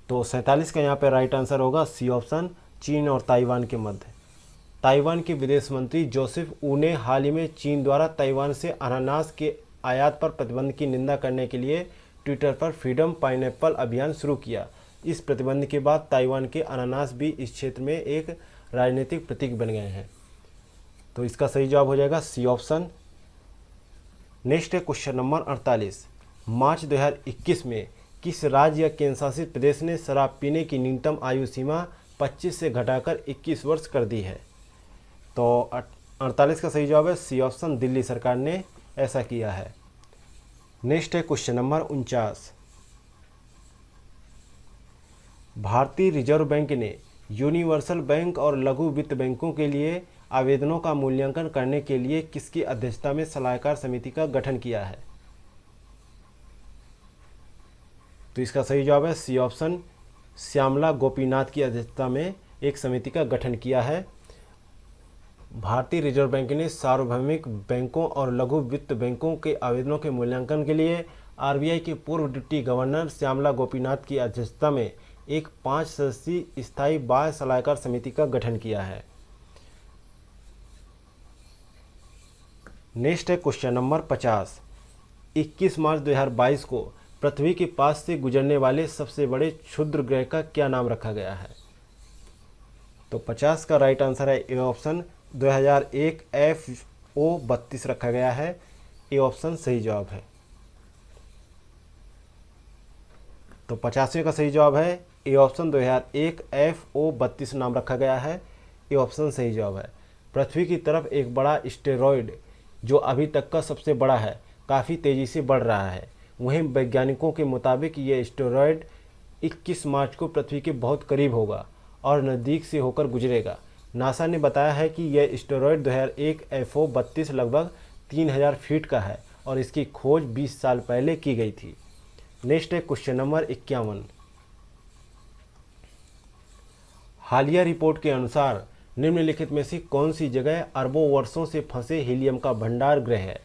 S1: तो 47 का यहाँ पे राइट आंसर होगा सी ऑप्शन, चीन और ताइवान के मध्य। ताइवान के विदेश मंत्री जोसेफ ऊ ने हाल ही में चीन द्वारा ताइवान से अनानास के आयात पर प्रतिबंध की निंदा करने के लिए ट्विटर पर फ्रीडम पाइनएप्पल अभियान शुरू किया। इस प्रतिबंध के बाद ताइवान के अनानास भी इस क्षेत्र में एक राजनीतिक प्रतीक बन गए हैं। तो इसका सही जवाब हो जाएगा सी ऑप्शन। नेक्स्ट है क्वेश्चन नंबर 48। मार्च 2021 में किस राज्य या केंद्र शासित प्रदेश ने शराब पीने की न्यूनतम आयु सीमा 25 से घटाकर 21 वर्ष कर दी है? तो 48 का सही जवाब है सी ऑप्शन, दिल्ली सरकार ने ऐसा किया है। नेक्स्ट है क्वेश्चन नंबर 49। भारतीय रिजर्व बैंक ने यूनिवर्सल बैंक और लघु वित्त बैंकों के लिए आवेदनों का मूल्यांकन करने के लिए किसकी अध्यक्षता में सलाहकार समिति का गठन किया है? तो इसका सही जवाब है सी ऑप्शन, श्यामला गोपीनाथ की अध्यक्षता में एक समिति का गठन किया है। भारतीय रिजर्व बैंक ने सार्वभौमिक बैंकों और लघु वित्त बैंकों के आवेदनों के मूल्यांकन के लिए आरबीआई के पूर्व डिप्टी गवर्नर श्यामला गोपीनाथ की अध्यक्षता में एक 5 सदस्यीय स्थायी बाह्य सलाहकार समिति का गठन किया है। नेक्स्ट है क्वेश्चन नंबर 50। 21 मार्च 2022 को पृथ्वी के पास से गुजरने वाले सबसे बड़े क्षुद्र ग्रह का क्या नाम रखा गया है? तो 50 का राइट आंसर है ए ऑप्शन, 2001 FO32 रखा गया है। ए ऑप्शन सही जवाब है। तो 85 का सही जवाब है ए ऑप्शन 2001 FO32 नाम रखा गया है। ये ऑप्शन सही जवाब है। पृथ्वी की तरफ एक बड़ा स्टेरॉयड जो अभी तक का सबसे बड़ा है काफ़ी तेज़ी से बढ़ रहा है। वहीं वैज्ञानिकों के मुताबिक ये एस्टेरॉयड 21 मार्च को पृथ्वी के बहुत करीब होगा और नज़दीक से होकर गुजरेगा। नासा ने बताया है कि यह एस्टेरॉयड 2001 FO32 लगभग 3000 फीट का है और इसकी खोज 20 साल पहले की गई थी। नेक्स्ट है क्वेश्चन नंबर 51। हालिया रिपोर्ट के अनुसार निम्नलिखित में से कौन सी जगह अरबों वर्षों से फंसे हीलियम का भंडार गृह है?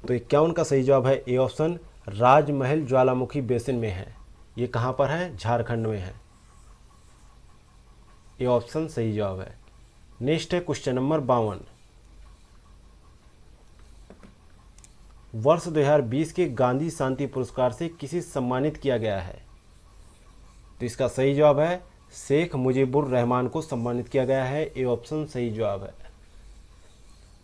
S1: तो 51 का सही जवाब है A option, Rajmahal Jwalamukhi basin में है। ये कहाँ पर है? झारखंड में है। ये ऑप्शन सही जवाब है। नेक्स्ट है क्वेश्चन नंबर 52। वर्ष 2020 के गांधी शांति पुरस्कार से किसे सम्मानित किया गया है? तो इसका सही जवाब है शेख मुजीबुर रहमान को सम्मानित किया गया है। ये ऑप्शन सही जवाब है।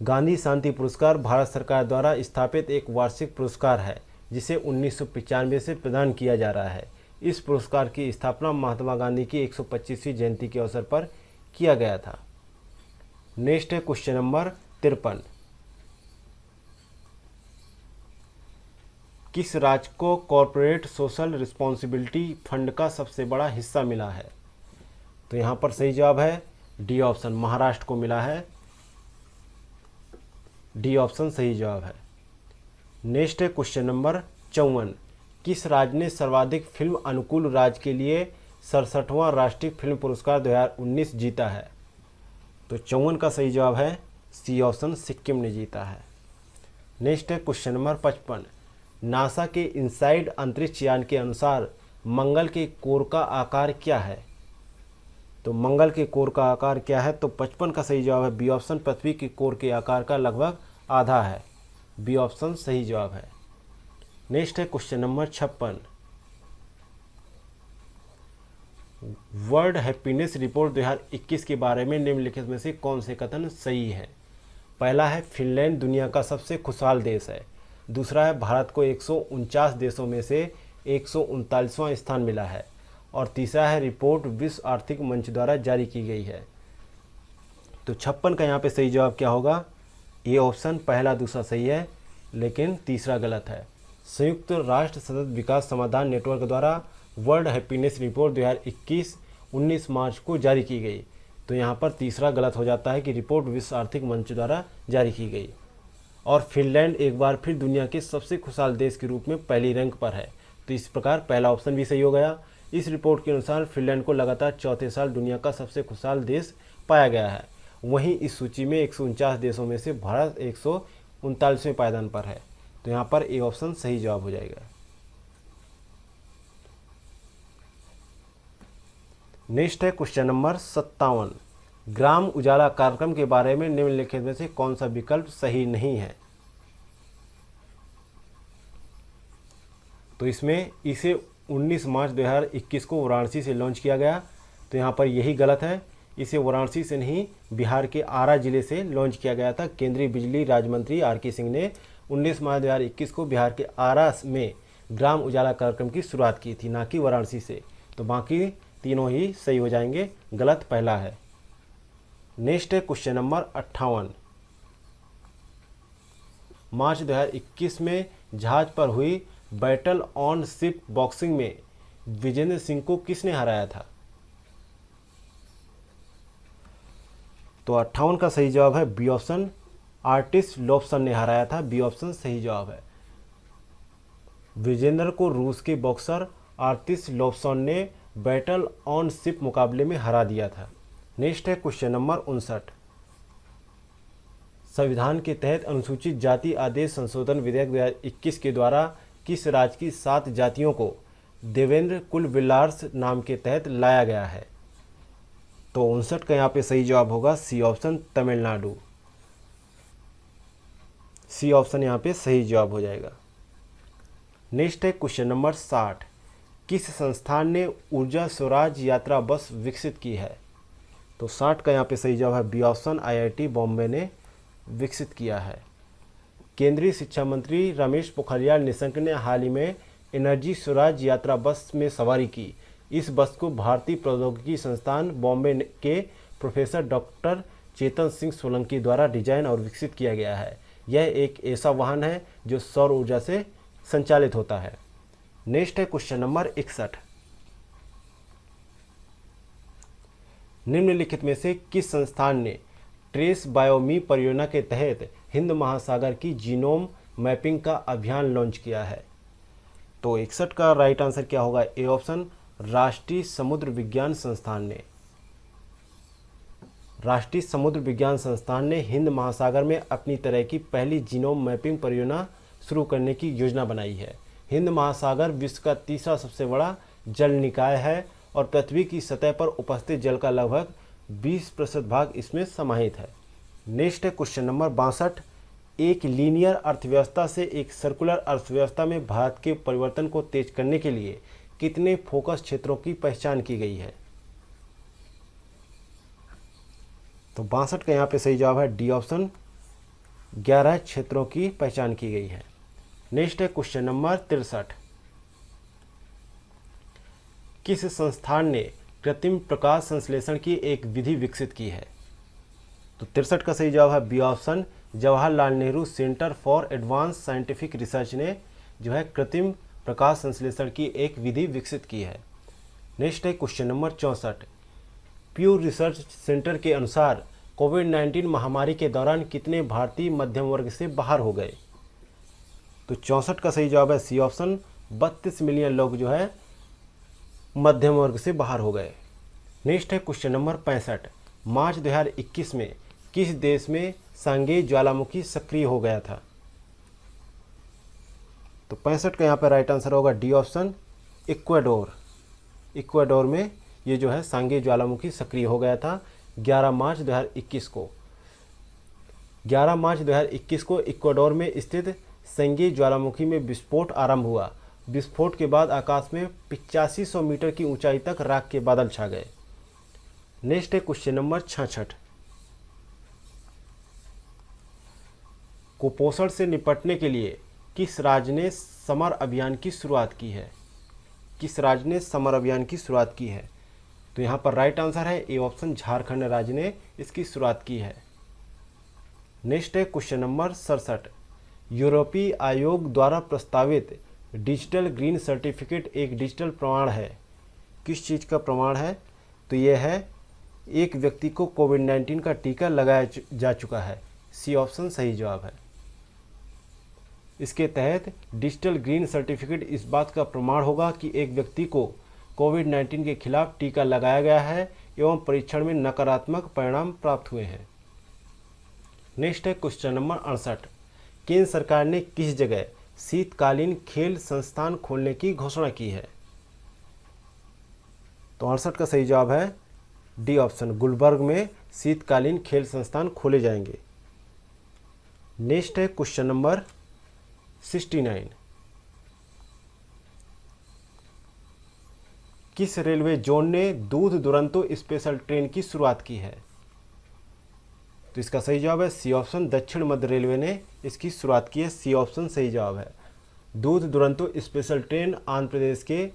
S1: गांधी शांति पुरस्कार भारत सरकार द्वारा स्थापित एक वार्षिक पुरस्कार है जिसे 1995 से प्रदान किया जा रहा है। इस पुरस्कार की स्थापना महात्मा गांधी की 125वीं जयंती के अवसर पर किया गया था। नेक्स्ट है क्वेश्चन नंबर 53। किस राज्य को कॉर्पोरेट सोशल रिस्पॉन्सिबिलिटी फंड का सबसे बड़ा हिस्सा मिला है? तो यहाँ पर सही जवाब है डी ऑप्शन, महाराष्ट्र को मिला है। डी ऑप्शन सही जवाब है। नेक्स्ट है क्वेश्चन नंबर 54। किस राज्य ने सर्वाधिक फिल्म अनुकूल राज्य के लिए 67वां राष्ट्रीय फिल्म पुरस्कार 2019 जीता है? तो 54 का सही जवाब है सी ऑप्शन, सिक्किम ने जीता है। नेक्स्ट है क्वेश्चन नंबर 55। नासा के इनसाइड अंतरिक्ष यान के अनुसार मंगल के कोर का आकार क्या है? तो मंगल के कोर का आकार क्या है? तो 55 का सही जवाब है बी ऑप्शन, पृथ्वी के कोर के आकार का लगभग आधा है। बी ऑप्शन सही जवाब है। नेक्स्ट है question number 56। World happiness report 2021 के बारे में निम्नलिखित में से कौन से कथन सही है? पहला है फिनलैंड दुनिया का सबसे खुशहाल देश है। दूसरा है भारत को 149 देशों में से 139वां स्थान मिला है। और तीसरा है रिपोर्ट विश्व आर्थिक मंच द्वारा जारी की गई है। तो 56 का यहाँ पे सही जवाब क्या होगा? ये ऑप्शन पहला दूसरा सही है लेकिन तीसरा गलत है। संयुक्त राष्ट्र सतत विकास समाधान नेटवर्क द्वारा वर्ल्ड हैप्पीनेस रिपोर्ट 2021 19 मार्च को जारी की गई। तो यहाँ पर तीसरा गलत हो जाता है कि रिपोर्ट विश्व आर्थिक मंच द्वारा जारी की गई। और फिनलैंड एक बार फिर दुनिया के सबसे खुशहाल देश के रूप में पहली रैंक पर है। तो इस प्रकार पहला ऑप्शन भी सही हो गया। इस रिपोर्ट के अनुसार फिनलैंड को लगातार चौथे साल दुनिया का सबसे खुशहाल देश पाया गया है। वहीं इस सूची में 149 देशों में से भारत 139वें पायदान पर है। तो यहाँ पर ए ऑप्शन सही जवाब हो जाएगा। नेक्स्ट है क्वेश्चन नंबर 57। ग्राम उजाला कार्यक्रम के बारे में निम्नलिखित में से कौन सा विकल्प सही नहीं है? तो इसमें इसे 19 मार्च 2021 को वाराणसी से लॉन्च किया गया। तो यहाँ पर यही गलत है। इसे वाराणसी से नहीं बिहार के आरा जिले से लॉन्च किया गया था। केंद्रीय बिजली राज्य मंत्री आर.के. सिंह ने 19 मार्च 2021 को बिहार के आरा में ग्राम उजाला कार्यक्रम की शुरुआत की थी, ना कि वाराणसी से। तो बाकी तीनों ही सही हो जाएंगे, गलत पहला है। नेक्स्ट है क्वेश्चन नंबर 58। मार्च 2021 में जहाज पर हुई बैटल ऑन शिप बॉक्सिंग में विजेंद्र सिंह को किसने हराया था? तो 58 का सही जवाब है बी ऑप्शन, आर्टिस्ट लोब्सन ने हराया था। बी ऑप्शन सही जवाब है। विजेंद्र को रूस के बॉक्सर आर्टिस्ट लोब्सन ने बैटल ऑन शिप मुकाबले में हरा दिया था। नेक्स्ट है क्वेश्चन नंबर 59। संविधान के तहत अनुसूचित जाति आदेश संशोधन विधेयक 2021 के द्वारा किस राज्य की 7 जातियों को देवेंद्र कुल विलास नाम के तहत लाया गया है? तो 59 का यहाँ पे सही जवाब होगा C option, Tamil Nadu. C option यहाँ पे सही जवाब हो जाएगा। नेक्स्ट है क्वेश्चन नंबर 60। किस संस्थान ने ऊर्जा स्वराज यात्रा बस विकसित की है? तो 60 का यहाँ पे सही जवाब है बी ऑप्शन, IIT बॉम्बे ने विकसित किया है। केंद्रीय शिक्षा मंत्री रमेश पोखरियाल निशंक ने हाल ही में एनर्जी स्वराज यात्रा बस में सवारी की। इस बस को भारतीय प्रौद्योगिकी संस्थान बॉम्बे के प्रोफेसर डॉक्टर चेतन सिंह सोलंकी द्वारा डिजाइन और विकसित किया गया है। यह एक ऐसा वाहन है जो सौर ऊर्जा से संचालित होता है। नेक्स्ट है क्वेश्चन नंबर 61। निम्नलिखित में से किस संस्थान ने ट्रेस बायोमी परियोजना के तहत हिंद महासागर की जीनोम मैपिंग का अभियान लॉन्च किया है? तो 61 का राइट आंसर क्या होगा? ए ऑप्शन, राष्ट्रीय समुद्र विज्ञान संस्थान ने। राष्ट्रीय समुद्र विज्ञान संस्थान ने हिंद महासागर में अपनी तरह की पहली जीनोम मैपिंग परियोजना शुरू करने की योजना बनाई है। हिंद महासागर विश्व का तीसरा सबसे बड़ा जल निकाय है और पृथ्वी की सतह पर उपस्थित जल का लगभग 20% भाग इसमें समाहित है। नेक्स्ट है क्वेश्चन नंबर 62। एक लीनियर अर्थव्यवस्था से एक सर्कुलर अर्थव्यवस्था में भारत के परिवर्तन को तेज करने के लिए कितने फोकस क्षेत्रों की पहचान की गई है? तो 62 का यहाँ पे सही जवाब है डी ऑप्शन, 11 क्षेत्रों की पहचान की गई है। नेक्स्ट है क्वेश्चन नंबर 63। किस संस्थान ने कृत्रिम प्रकाश संश्लेषण की एक विधि विकसित की है? तो 63 का सही जवाब है B option, Jawaharlal Nehru centre for advance scientific research ने जो है कृत्रिम प्रकाश संश्लेषण की एक विधि विकसित की है। नेक्स्ट है क्वेश्चन नंबर 64। प्यू रिसर्च सेंटर के अनुसार कोविड-19 महामारी के दौरान कितने भारतीय मध्यम वर्ग से बाहर हो गए? तो 64 का सही जवाब है सी ऑप्शन, 32 मिलियन लोग जो है मध्यम वर्ग से बाहर हो गए। नेक्स्ट है क्वेश्चन नंबर 65। मार्च 2021 में किस देश में सांगे ज्वालामुखी सक्रिय हो गया था? तो 65 का यहाँ पर राइट आंसर होगा डी ऑप्शन, इक्वाडोर। इक्वाडोर में ये जो है सांगे ज्वालामुखी सक्रिय हो गया था 11 मार्च 2021 को। 11 मार्च 2021 को इक्वाडोर में स्थित सांगे ज्वालामुखी में विस्फोट आरंभ हुआ। विस्फोट के बाद आकाश में 8500 मीटर की ऊंचाई तक राख के बादल छा गए। नेक्स्ट है क्वेश्चन नंबर 66। कुपोषण से निपटने के लिए किस राज्य ने समर अभियान की शुरुआत की है? किस राज्य ने समर अभियान की शुरुआत की है? तो यहाँ पर राइट आंसर है ए ऑप्शन, झारखंड राज्य ने इसकी शुरुआत की है। नेक्स्ट है क्वेश्चन नंबर 67। यूरोपीय आयोग द्वारा प्रस्तावित डिजिटल ग्रीन सर्टिफिकेट एक डिजिटल प्रमाण है। किस चीज़ का प्रमाण है? तो यह है एक व्यक्ति को कोविड-19 का टीका लगाया जा चुका है। सी ऑप्शन सही जवाब है। इसके तहत डिजिटल ग्रीन सर्टिफिकेट इस बात का प्रमाण होगा कि एक व्यक्ति को कोविड-19 के खिलाफ टीका लगाया गया है एवं परीक्षण में नकारात्मक परिणाम प्राप्त हुए हैं। नेक्स्ट है क्वेश्चन नंबर 68। केंद्र सरकार ने किस जगह शीतकालीन खेल संस्थान खोलने की घोषणा की है? तो 68 का सही जवाब है डी ऑप्शन, गुलबर्ग में शीतकालीन खेल संस्थान खोले जाएंगे। नेक्स्ट है क्वेश्चन नंबर 69। किस रेलवे जोन ने दूध दुरंतो स्पेशल ट्रेन की शुरुआत की है? तो इसका सही जवाब है सी ऑप्शन, दक्षिण मध्य रेलवे ने इसकी शुरुआत की है। सी ऑप्शन सही जवाब है। दूध दुरंतो स्पेशल ट्रेन आंध्र प्रदेश के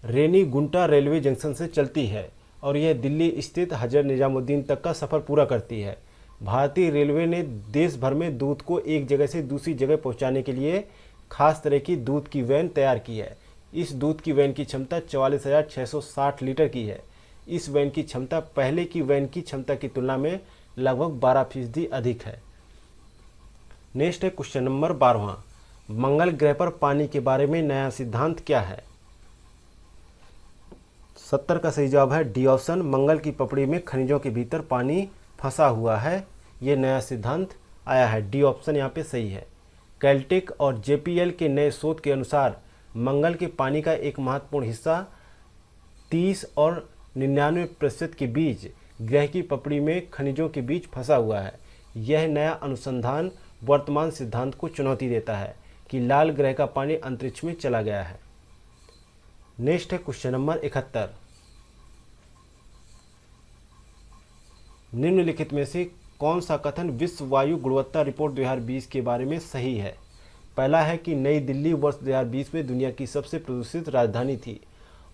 S1: रेनीगुंटा रेलवे जंक्शन से चलती है और यह दिल्ली स्थित हजरत निजामुद्दीन तक का सफ़र पूरा करती है। भारतीय रेलवे ने देश भर में दूध को एक जगह से दूसरी जगह पहुंचाने के लिए खास तरह की दूध की वैन तैयार की है। इस दूध की वैन की क्षमता 44,660 लीटर की है। इस वैन की क्षमता पहले की वैन की क्षमता की तुलना में लगभग 12% अधिक है। नेक्स्ट है क्वेश्चन नंबर 12वां। मंगल ग्रह पर पानी के बारे में नया सिद्धांत क्या है? 70 का सही जवाब है डी ऑप्शन, मंगल की पपड़ी में खनिजों के भीतर पानी फंसा हुआ है। ये नया सिद्धांत आया है। डी ऑप्शन यहाँ पे सही है। कैल्टेक और जेपीएल के नए शोध के अनुसार मंगल के पानी का एक महत्वपूर्ण हिस्सा 30 और 99% के बीच ग्रह की पपड़ी में खनिजों के बीच फंसा हुआ है। यह नया अनुसंधान वर्तमान सिद्धांत को चुनौती देता है कि लाल ग्रह का पानी अंतरिक्ष में चला गया है। नेक्स्ट है क्वेश्चन नंबर 71। निम्नलिखित में से कौन सा कथन विश्व वायु गुणवत्ता रिपोर्ट 2020 के बारे में सही है? पहला है कि नई दिल्ली वर्ष 2020 में दुनिया की सबसे प्रदूषित राजधानी थी,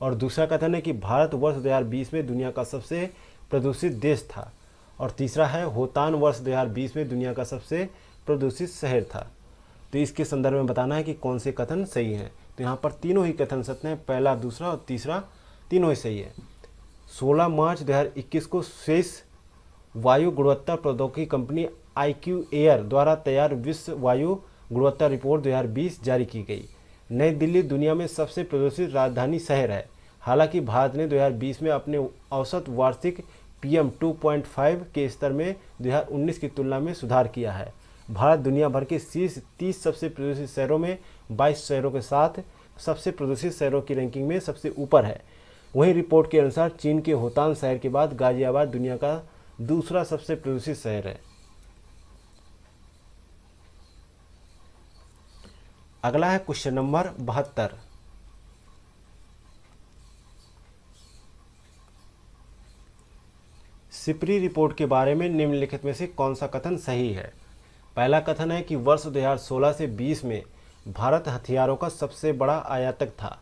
S1: और दूसरा कथन है कि भारत वर्ष 2020 में दुनिया का सबसे प्रदूषित देश था, और तीसरा है होतान वर्ष 2020 में दुनिया का सबसे प्रदूषित शहर था। तो इसके संदर्भ में बताना है कि कौन से कथन सही हैं। तो यहाँ पर तीनों ही कथन सत्य हैं, पहला, दूसरा और तीसरा तीनों ही सही है। 16 मार्च 2021 को स्विस वायु गुणवत्ता प्रौद्योगिकी कंपनी IQ एयर द्वारा तैयार विश्व वायु गुणवत्ता रिपोर्ट 2020 जारी की गई। नई दिल्ली दुनिया में सबसे प्रदूषित राजधानी शहर है। हालांकि भारत ने 2020 में अपने औसत वार्षिक PM 2.5 के स्तर में 2019 की तुलना में सुधार किया है। भारत दुनिया भर के शीर्ष 30 सबसे प्रदूषित शहरों में 22 शहरों के साथ सबसे प्रदूषित शहरों की रैंकिंग में सबसे ऊपर है। वहीं रिपोर्ट के अनुसार चीन के होतान शहर के बाद गाजियाबाद दुनिया का दूसरा सबसे प्रदूषित शहर है। अगला है क्वेश्चन नंबर 72। सिपरी रिपोर्ट के बारे में निम्नलिखित में से कौन सा कथन सही है। पहला कथन है कि वर्ष 2016 से 20 में भारत हथियारों का सबसे बड़ा आयातक था।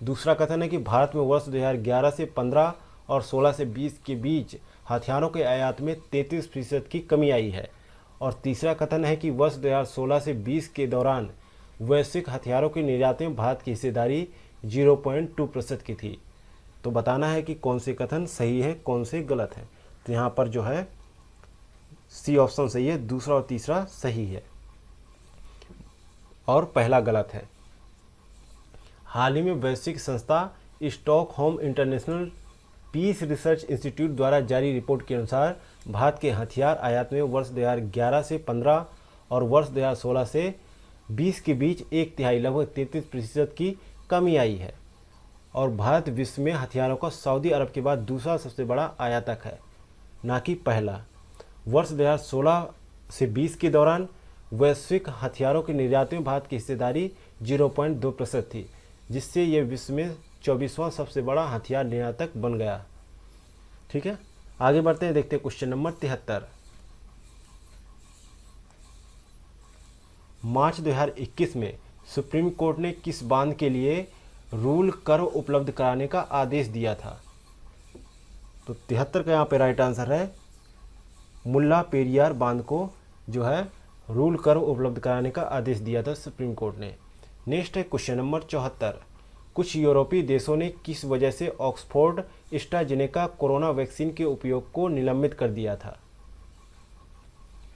S1: दूसरा कथन है कि भारत में वर्ष 2011 से 15 और 16 से 20 के बीच हथियारों के आयात में 33% की कमी आई है। और तीसरा कथन है कि वर्ष 2016 से 20 के दौरान वैश्विक हथियारों के निर्यात में भारत की हिस्सेदारी 0.2% की थी। तो बताना है कि कौन से कथन सही है, कौन से गलत है। तो यहाँ पर जो है सी ऑप्शन सही है, दूसरा और तीसरा सही है और पहला गलत है। हाल ही में वैश्विक संस्था Stockholm International Peace Research Institute द्वारा जारी रिपोर्ट के अनुसार भारत के हथियार आयात में वर्ष 2011 से 15 और वर्ष 2016 से 20 के बीच 1/3 लगभग 33% की कमी आई है, और भारत विश्व में हथियारों का सऊदी अरब के बाद दूसरा सबसे बड़ा आयातक है, ना कि पहला। वर्ष 2016 से 20 के दौरान वैश्विक हथियारों के निर्यात में भारत की हिस्सेदारी 0.2% थी, जिससे ये विश्व में 24वां सबसे बड़ा हथियार निर्यातक बन गया। ठीक है, आगे बढ़ते हैं, देखते हैं क्वेश्चन नंबर 73। मार्च 2021 में सुप्रीम कोर्ट ने किस बांध के लिए रूल कर्व उपलब्ध कराने का आदेश दिया था। तो 73 का यहाँ पे राइट आंसर है मुल्ला पेरियार बांध को जो है रूल कर्व उपलब्ध कराने का आदेश दिया था सुप्रीम कोर्ट ने। नेक्स्ट है क्वेश्चन नंबर 74। कुछ यूरोपीय देशों ने किस वजह से ऑक्सफोर्ड एस्ट्राजेनेका कोरोना वैक्सीन के उपयोग को निलंबित कर दिया था।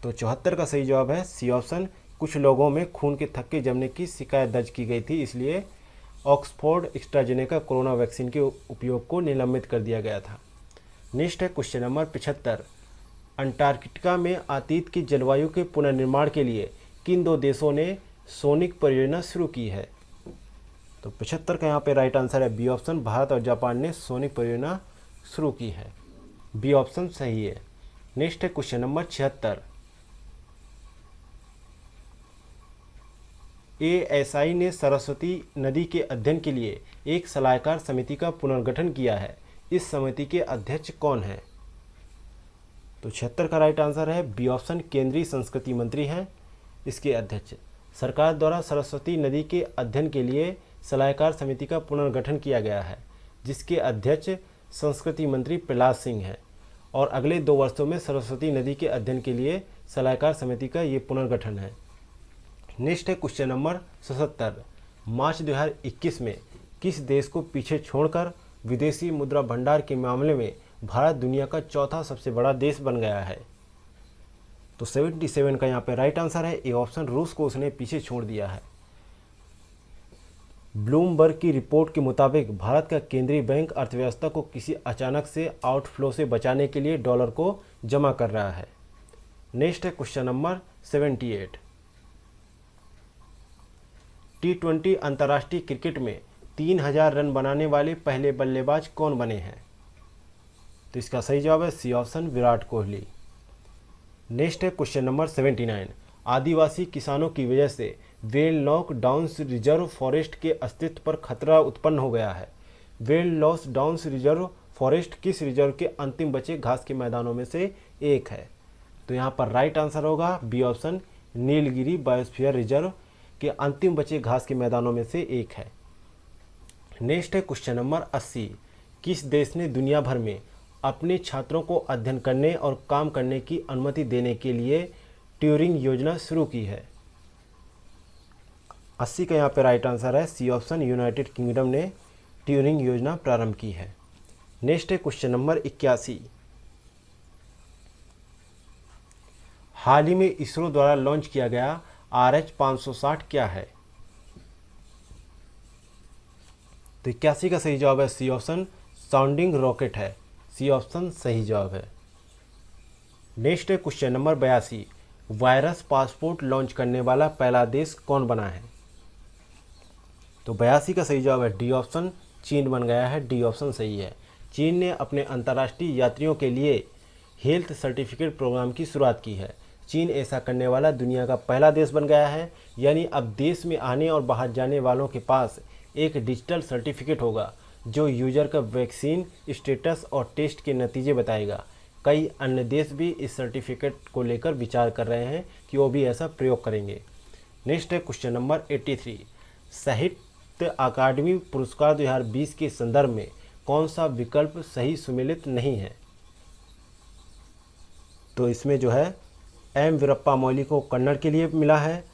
S1: तो 74 का सही जवाब है सी ऑप्शन। कुछ लोगों में खून के थक्के जमने की शिकायत दर्ज की गई थी, इसलिए ऑक्सफोर्ड एस्ट्राजेनेका कोरोना वैक्सीन के उपयोग को निलंबित कर दिया गया था। नेक्स्ट है क्वेश्चन नंबर 75। अंटार्कटिका में अतीत की जलवायु के पुनर्निर्माण के लिए किन दो देशों ने सोनिक परियोजना शुरू की है। तो 75 का यहाँ पे राइट आंसर है बी ऑप्शन। भारत और जापान ने सोनिक परियोजना शुरू की है, बी ऑप्शन सही है। नेक्स्ट है क्वेश्चन नंबर 76। ASI ने सरस्वती नदी के अध्ययन के लिए एक सलाहकार समिति का पुनर्गठन किया है। इस समिति के अध्यक्ष कौन है। तो 76 का राइट आंसर है बी ऑप्शन। केंद्रीय संस्कृति मंत्री हैं इसके अध्यक्ष। सरकार द्वारा सरस्वती नदी के अध्ययन के लिए सलाहकार समिति का पुनर्गठन किया गया है, जिसके अध्यक्ष संस्कृति मंत्री प्रहलाद सिंह हैं, और अगले 2 वर्षों में सरस्वती नदी के अध्ययन के लिए सलाहकार समिति का ये पुनर्गठन है। नेक्स्ट है क्वेश्चन नंबर 77। मार्च 2021 में किस देश को पीछे छोड़कर विदेशी मुद्रा भंडार के मामले में भारत दुनिया का चौथा सबसे बड़ा देश बन गया है। तो 77 का यहाँ पे राइट आंसर है ए ऑप्शन। रूस को उसने पीछे छोड़ दिया है। ब्लूमबर्ग की रिपोर्ट के मुताबिक भारत का केंद्रीय बैंक अर्थव्यवस्था को किसी अचानक से आउटफ्लो से बचाने के लिए डॉलर को जमा कर रहा है। नेक्स्ट है क्वेश्चन नंबर 78। T20 अंतर्राष्ट्रीय क्रिकेट में 3000 रन बनाने वाले पहले बल्लेबाज कौन बने हैं। तो इसका सही जवाब है C option, Virat Kohli. Next है क्वेश्चन नंबर 79। आदिवासी किसानों की वजह से वेललॉक डाउन्स रिजर्व फॉरेस्ट के अस्तित्व पर खतरा उत्पन्न हो गया है। वेललॉक डाउन्स रिजर्व फॉरेस्ट किस रिजर्व के अंतिम बचे घास के मैदानों में से एक है। तो यहाँ पर राइट आंसर होगा B option, Nilgiri biosphere reserve. के अंतिम बचे घास के मैदानों में से एक है। नेक्स्ट है क्वेश्चन नंबर 80। किस देश ने दुनिया भर में अपने छात्रों को अध्ययन करने और काम करने की अनुमति देने के लिए ट्यूरिंग योजना शुरू की है? 80 का यहाँ पे राइट आंसर है सी ऑप्शन, यूनाइटेड किंगडम ने ट्यूरिंग योजना प्रारंभ की है। नेक्स्ट है क्वेश्चन नंबर 81। हाल ही में इसरो द्वारा लॉन्च किया गया RH-560 क्या है? तो 81 का सही जवाब है सी ऑप्शन, साउंडिंग रॉकेट है। सी ऑप्शन सही जवाब है। नेक्स्ट है question number 82। Virus passport launch करने वाला पहला देश कौन बना है? तो 82 का सही जवाब है डी ऑप्शन, चीन बन गया है। डी ऑप्शन सही है। चीन ने अपने अंतर्राष्ट्रीय यात्रियों के लिए हेल्थ सर्टिफिकेट प्रोग्राम की शुरुआत की है। चीन ऐसा करने वाला दुनिया का पहला देश बन गया है। यानी अब देश में आने और बाहर जाने वालों के पास एक डिजिटल सर्टिफिकेट होगा जो यूजर का वैक्सीन स्टेटस और टेस्ट के नतीजे बताएगा। कई अन्य देश भी इस सर्टिफिकेट को लेकर विचार कर रहे हैं कि वो भी ऐसा प्रयोग करेंगे। नेक्स्ट है क्वेश्चन नंबर 83। साहित्य अकादमी पुरस्कार 2020 के संदर्भ में कौन सा विकल्प सही सुमेलित नहीं है? तो इसमें जो है एम वीरप्पा मोइली को कन्नड़ के लिए मिला है,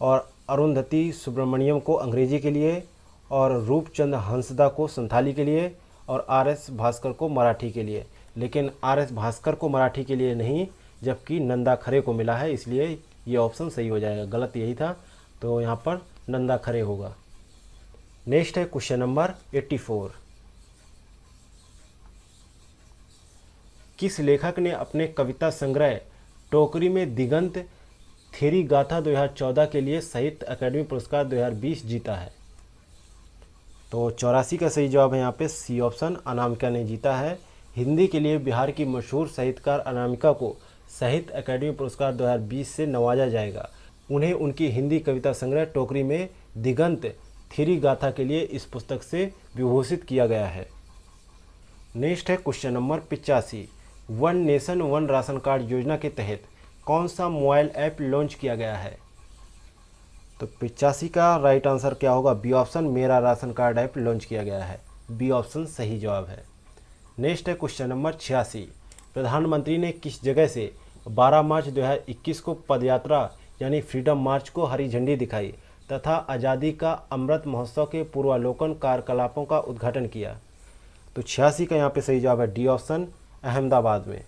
S1: और अरुंधति सुब्रमण्यम को अंग्रेजी के लिए, और रूपचंद हंसदा को संथाली के लिए, और RS भास्कर को मराठी के लिए। लेकिन RS भास्कर को मराठी के लिए नहीं, जबकि नंदा खरे को मिला है, इसलिए ये ऑप्शन सही हो जाएगा। गलत यही था, तो यहाँ पर नंदा खरे होगा। नेक्स्ट है क्वेश्चन नंबर 84। किस लेखक ने अपने कविता संग्रह टोकरी में दिगंत थेरी गाथा 2014 के लिए साहित्य अकादमी पुरस्कार 2020 जीता है? तो 84 का सही जवाब है यहाँ पे सी ऑप्शन, अनामिका ने जीता है। हिंदी के लिए बिहार की मशहूर साहित्यकार अनामिका को साहित्य अकादमी पुरस्कार 2020 से नवाजा जाएगा। उन्हें उनकी हिंदी कविता संग्रह टोकरी में दिगंत थेरी गाथा के लिए इस पुस्तक से विभूषित किया गया है। नेक्स्ट है question number 85। One nation one ration card योजना के तहत कौन सा मोबाइल ऐप लॉन्च किया गया है? तो 85 का राइट आंसर क्या होगा? बी ऑप्शन, मेरा राशन कार्ड ऐप लॉन्च किया गया है। बी ऑप्शन सही जवाब है। नेक्स्ट है क्वेश्चन नंबर 86। प्रधानमंत्री ने किस जगह से 12 मार्च 2021 को पदयात्रा यानी फ्रीडम मार्च को हरी झंडी दिखाई तथा आज़ादी का अमृत महोत्सव के पूर्वावलोकन कार्यकलापों का उद्घाटन किया? तो 86 का यहाँ पे सही जवाब है डी ऑप्शन, अहमदाबाद में।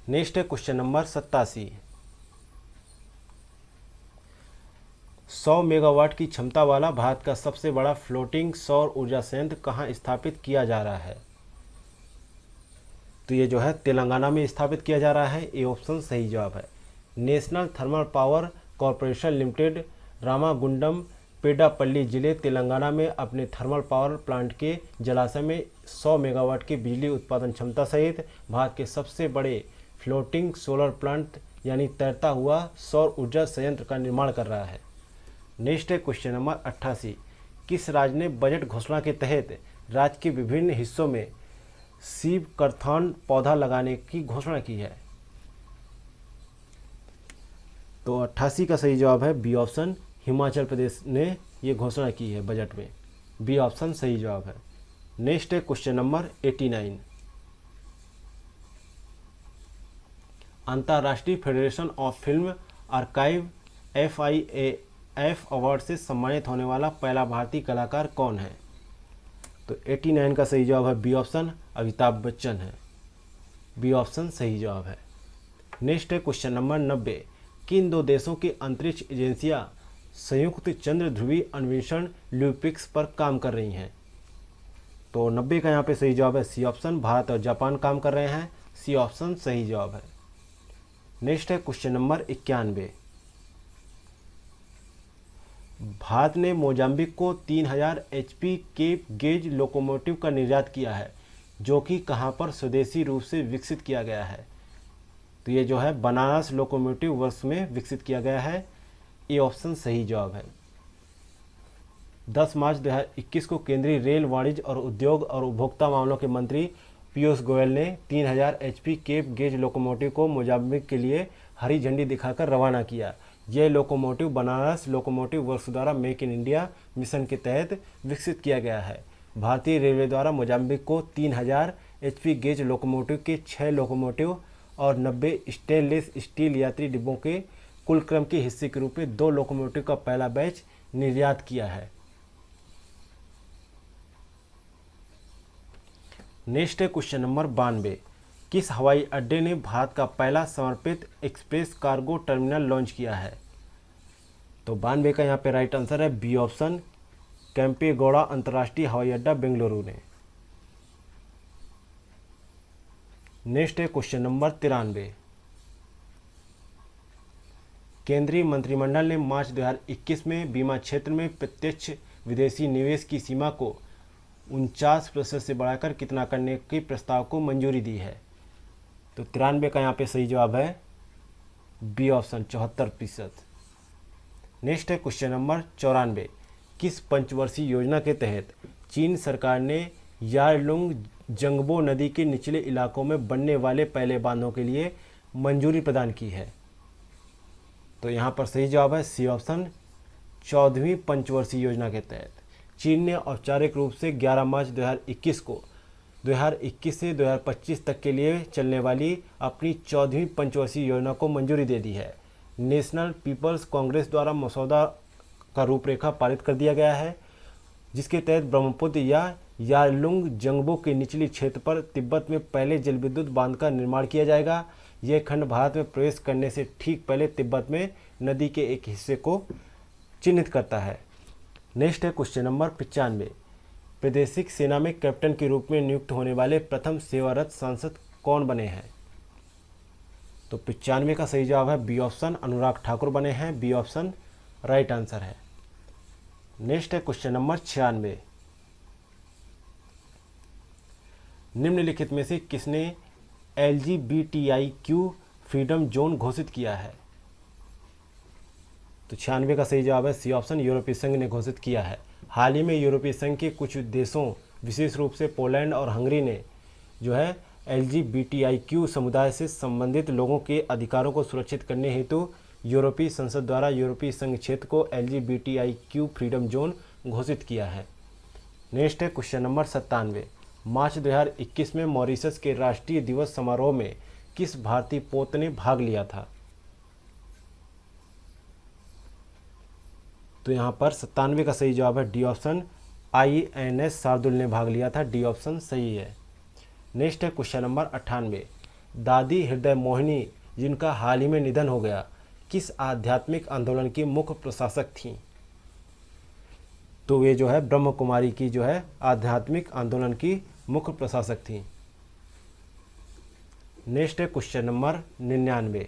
S1: नेक्स्ट है क्वेश्चन नंबर 87। 100 मेगावाट की क्षमता वाला भारत का सबसे बड़ा फ्लोटिंग सौर ऊर्जा संयंत्र कहाँ स्थापित किया जा रहा है? तो ये जो है तेलंगाना में स्थापित किया जा रहा है। ए ऑप्शन सही जवाब है। National thermal power corporation limited Ramagundam Peddapalli जिले तेलंगाना में अपने थर्मल पावर प्लांट के जलाशय में 100 मेगावाट की बिजली उत्पादन क्षमता सहित भारत के सबसे बड़े फ्लोटिंग सोलर प्लांट यानी तैरता हुआ सौर ऊर्जा संयंत्र का निर्माण कर रहा है। नेक्स्ट है क्वेश्चन नंबर 88। किस राज्य ने बजट घोषणा के तहत राज्य के विभिन्न हिस्सों में सीब करथान पौधा लगाने की घोषणा की है? तो 88 का सही जवाब है बी ऑप्शन, हिमाचल प्रदेश ने ये घोषणा की है बजट में। बी ऑप्शन सही जवाब है। नेक्स्ट है क्वेश्चन नंबर 89। अंतर्राष्ट्रीय federation of film archive FIAF award से सम्मानित होने वाला पहला भारतीय कलाकार कौन है? तो 89 का सही जवाब है बी ऑप्शन, अमिताभ बच्चन है। बी ऑप्शन सही जवाब है। नेक्स्ट है क्वेश्चन नंबर 90। किन दो देशों की अंतरिक्ष एजेंसियां संयुक्त चंद्र ध्रुवीय अन्वेषण ल्यूपिक्स पर काम कर रही हैं? तो 90 का यहाँ पे सही जवाब है सी ऑप्शन, भारत और जापान काम कर रहे हैं। सी ऑप्शन सही जवाब है। नेक्स्ट है क्वेश्चन नंबर 91। भारत ने मोजाम्बिक को 3000 HP केप गेज लोकोमोटिव का निर्यात किया है, जो कि कहां पर स्वदेशी रूप से विकसित किया गया है? तो ये जो है बनारस लोकोमोटिव वर्क्स में विकसित किया गया है। ए ऑप्शन सही जवाब है। 10 मार्च 2021 को केंद्रीय रेल, वाणिज्य और उद्योग और उपभोक्ता मामलों के मंत्री पीयूष गोयल ने 3000 HP केप गेज लोकोमोटिव को मोजाम्बिक के लिए हरी झंडी दिखाकर रवाना किया। यह लोकोमोटिव बनारस लोकोमोटिव वर्क्स द्वारा मेक इन इंडिया मिशन के तहत विकसित किया गया है। भारतीय रेलवे द्वारा मोजाम्बिक को 3000 HP गेज लोकोमोटिव के 6 लोकोमोटिव और 90 स्टेनलेस स्टील यात्री डिब्बों के कुल क्रम के हिस्से के रूप में 2 लोकोमोटिव का पहला बैच निर्यात किया है। नेक्स्ट है क्वेश्चन नंबर 92। किस हवाई अड्डे ने भारत का पहला समर्पित एक्सप्रेस कार्गो टर्मिनल लॉन्च किया है? तो 92 का यहाँ पे राइट आंसर है बी ऑप्शन, कैंपेगौड़ा अंतर्राष्ट्रीय हवाई अड्डा बेंगलुरु ने। नेक्स्ट है क्वेश्चन नंबर 93। केंद्रीय मंत्रिमंडल ने मार्च 2021 में बीमा क्षेत्र में प्रत्यक्ष विदेशी निवेश की सीमा को 49% से बढ़ाकर कितना करने के प्रस्ताव को मंजूरी दी है? तो 93 का यहाँ पे सही जवाब है बी ऑप्शन, 74%। नेक्स्ट है क्वेश्चन नंबर 94। किस पंचवर्षीय योजना के तहत चीन सरकार ने यारलुंग जंगबो नदी के निचले इलाकों में बनने वाले पहले बांधों के लिए मंजूरी प्रदान की है? तो यहाँ पर सही जवाब है सी ऑप्शन, 14वीं पंचवर्षीय योजना के तहत चीन ने औपचारिक रूप से 11 मार्च 2021 को 2021 से 2025 तक के लिए चलने वाली अपनी 14वीं पंचवर्षीय योजना को मंजूरी दे दी है। नेशनल पीपल्स कांग्रेस द्वारा मसौदा का रूपरेखा पारित कर दिया गया है, जिसके तहत ब्रह्मपुत्र या यारलुंग जंगबो के निचली क्षेत्र पर तिब्बत में पहले जल विद्युत बांध का निर्माण किया जाएगा। यह खंड भारत में प्रवेश करने से ठीक पहले तिब्बत में नदी के एक हिस्से को चिन्हित करता है। नेक्स्ट है क्वेश्चन नंबर 95। प्रादेशिक सेना में कैप्टन के रूप में नियुक्त होने वाले प्रथम सेवारत सांसद कौन बने हैं? तो 95 का सही जवाब है बी ऑप्शन, अनुराग ठाकुर बने हैं। बी ऑप्शन राइट आंसर है। नेक्स्ट है क्वेश्चन नंबर 96। निम्नलिखित में से किसने LGBTIQ फ्रीडम जोन घोषित किया है? तो 96 का सही जवाब है सी ऑप्शन, यूरोपीय संघ ने घोषित किया है। हाल ही में यूरोपीय संघ के कुछ देशों विशेष रूप से पोलैंड और हंगरी ने जो है LGBTIQ समुदाय से संबंधित लोगों के अधिकारों को सुरक्षित करने हेतु यूरोपीय संसद द्वारा यूरोपीय संघ क्षेत्र को LGBTIQ फ्रीडम जोन घोषित किया है। नेक्स्ट है क्वेश्चन नंबर 97। मार्च 2021 में मॉरिशस के राष्ट्रीय दिवस समारोह में किस भारतीय पोत ने भाग लिया था? तो यहाँ पर 97 का सही जवाब है डी ऑप्शन, INS शार्दुल ने भाग लिया था। डी ऑप्शन सही है। नेक्स्ट है क्वेश्चन नंबर 98। दादी हृदय मोहिनी, जिनका हाल ही में निधन हो गया, किस आध्यात्मिक आंदोलन की मुख्य प्रशासक थीं? तो वे जो है ब्रह्म कुमारी की जो है आध्यात्मिक आंदोलन की मुख्य प्रशासक थीं। नेक्स्ट है क्वेश्चन नंबर 99।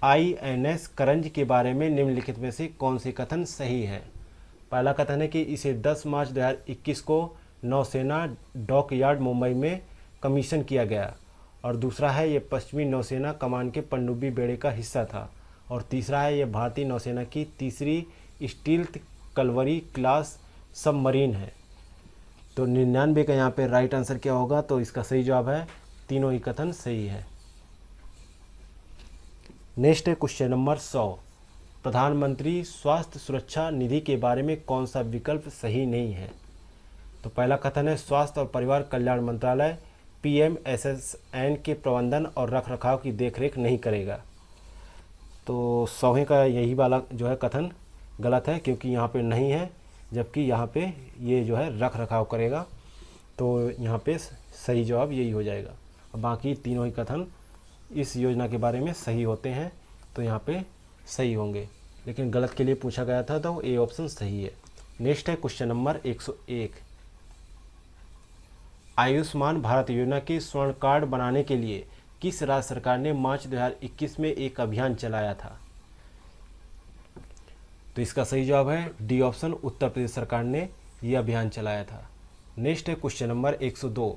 S1: INS करंज के बारे में निम्नलिखित में से कौन से कथन सही है? पहला कथन है कि इसे 10 मार्च 2021 को नौसेना डॉकयार्ड मुंबई में कमीशन किया गया, और दूसरा है ये पश्चिमी नौसेना कमान के पनडुब्बी बेड़े का हिस्सा था, और तीसरा है ये भारतीय नौसेना की तीसरी स्टील्थ कलवरी क्लास सबमरीन है। तो 99 का यहाँ पे राइट आंसर क्या होगा? तो इसका सही जवाब है, तीनों ही कथन सही है। नेक्स्ट है क्वेश्चन नंबर 100। प्रधानमंत्री स्वास्थ्य सुरक्षा निधि के बारे में कौन सा विकल्प सही नहीं है? तो पहला कथन है स्वास्थ्य और परिवार कल्याण मंत्रालय PMSSN के प्रबंधन और रखरखाव की देखरेख नहीं करेगा। तो 100 का यही वाला जो है कथन गलत है, क्योंकि यहाँ पे नहीं है, जबकि यहाँ पे ये जो है रख रखाव करेगा। तो यहाँ पे सही जवाब यही हो जाएगा। और बाकी तीनों ही कथन इस योजना के बारे में सही होते हैं, तो यहाँ पे सही होंगे, लेकिन गलत के लिए पूछा गया था तो ए ऑप्शन सही है। नेक्स्ट है क्वेश्चन नंबर 101। आयुष्मान भारत योजना के स्वर्ण कार्ड बनाने के लिए किस राज्य सरकार ने मार्च 2021 में एक अभियान चलाया था? तो इसका सही जवाब है डी ऑप्शन, उत्तर प्रदेश सरकार ने यह अभियान चलाया था। नेक्स्ट है क्वेश्चन नंबर 102।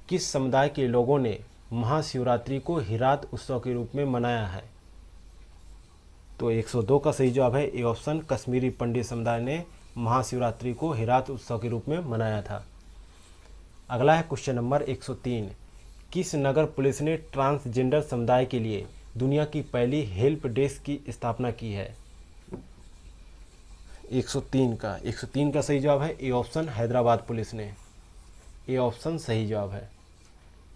S1: किस समुदाय के लोगों ने महाशिवरात्रि को हिरात उत्सव के रूप में मनाया है? तो 102 का सही जवाब है ए ऑप्शन, कश्मीरी पंडित समुदाय ने महाशिवरात्रि को हिरात उत्सव के रूप में मनाया था। अगला है क्वेश्चन नंबर 103। किस नगर पुलिस ने ट्रांसजेंडर समुदाय के लिए दुनिया की पहली हेल्प डेस्क की स्थापना की है? 103 का सही जवाब है ए ऑप्शन, हैदराबाद पुलिस ने। ए ऑप्शन सही जवाब है।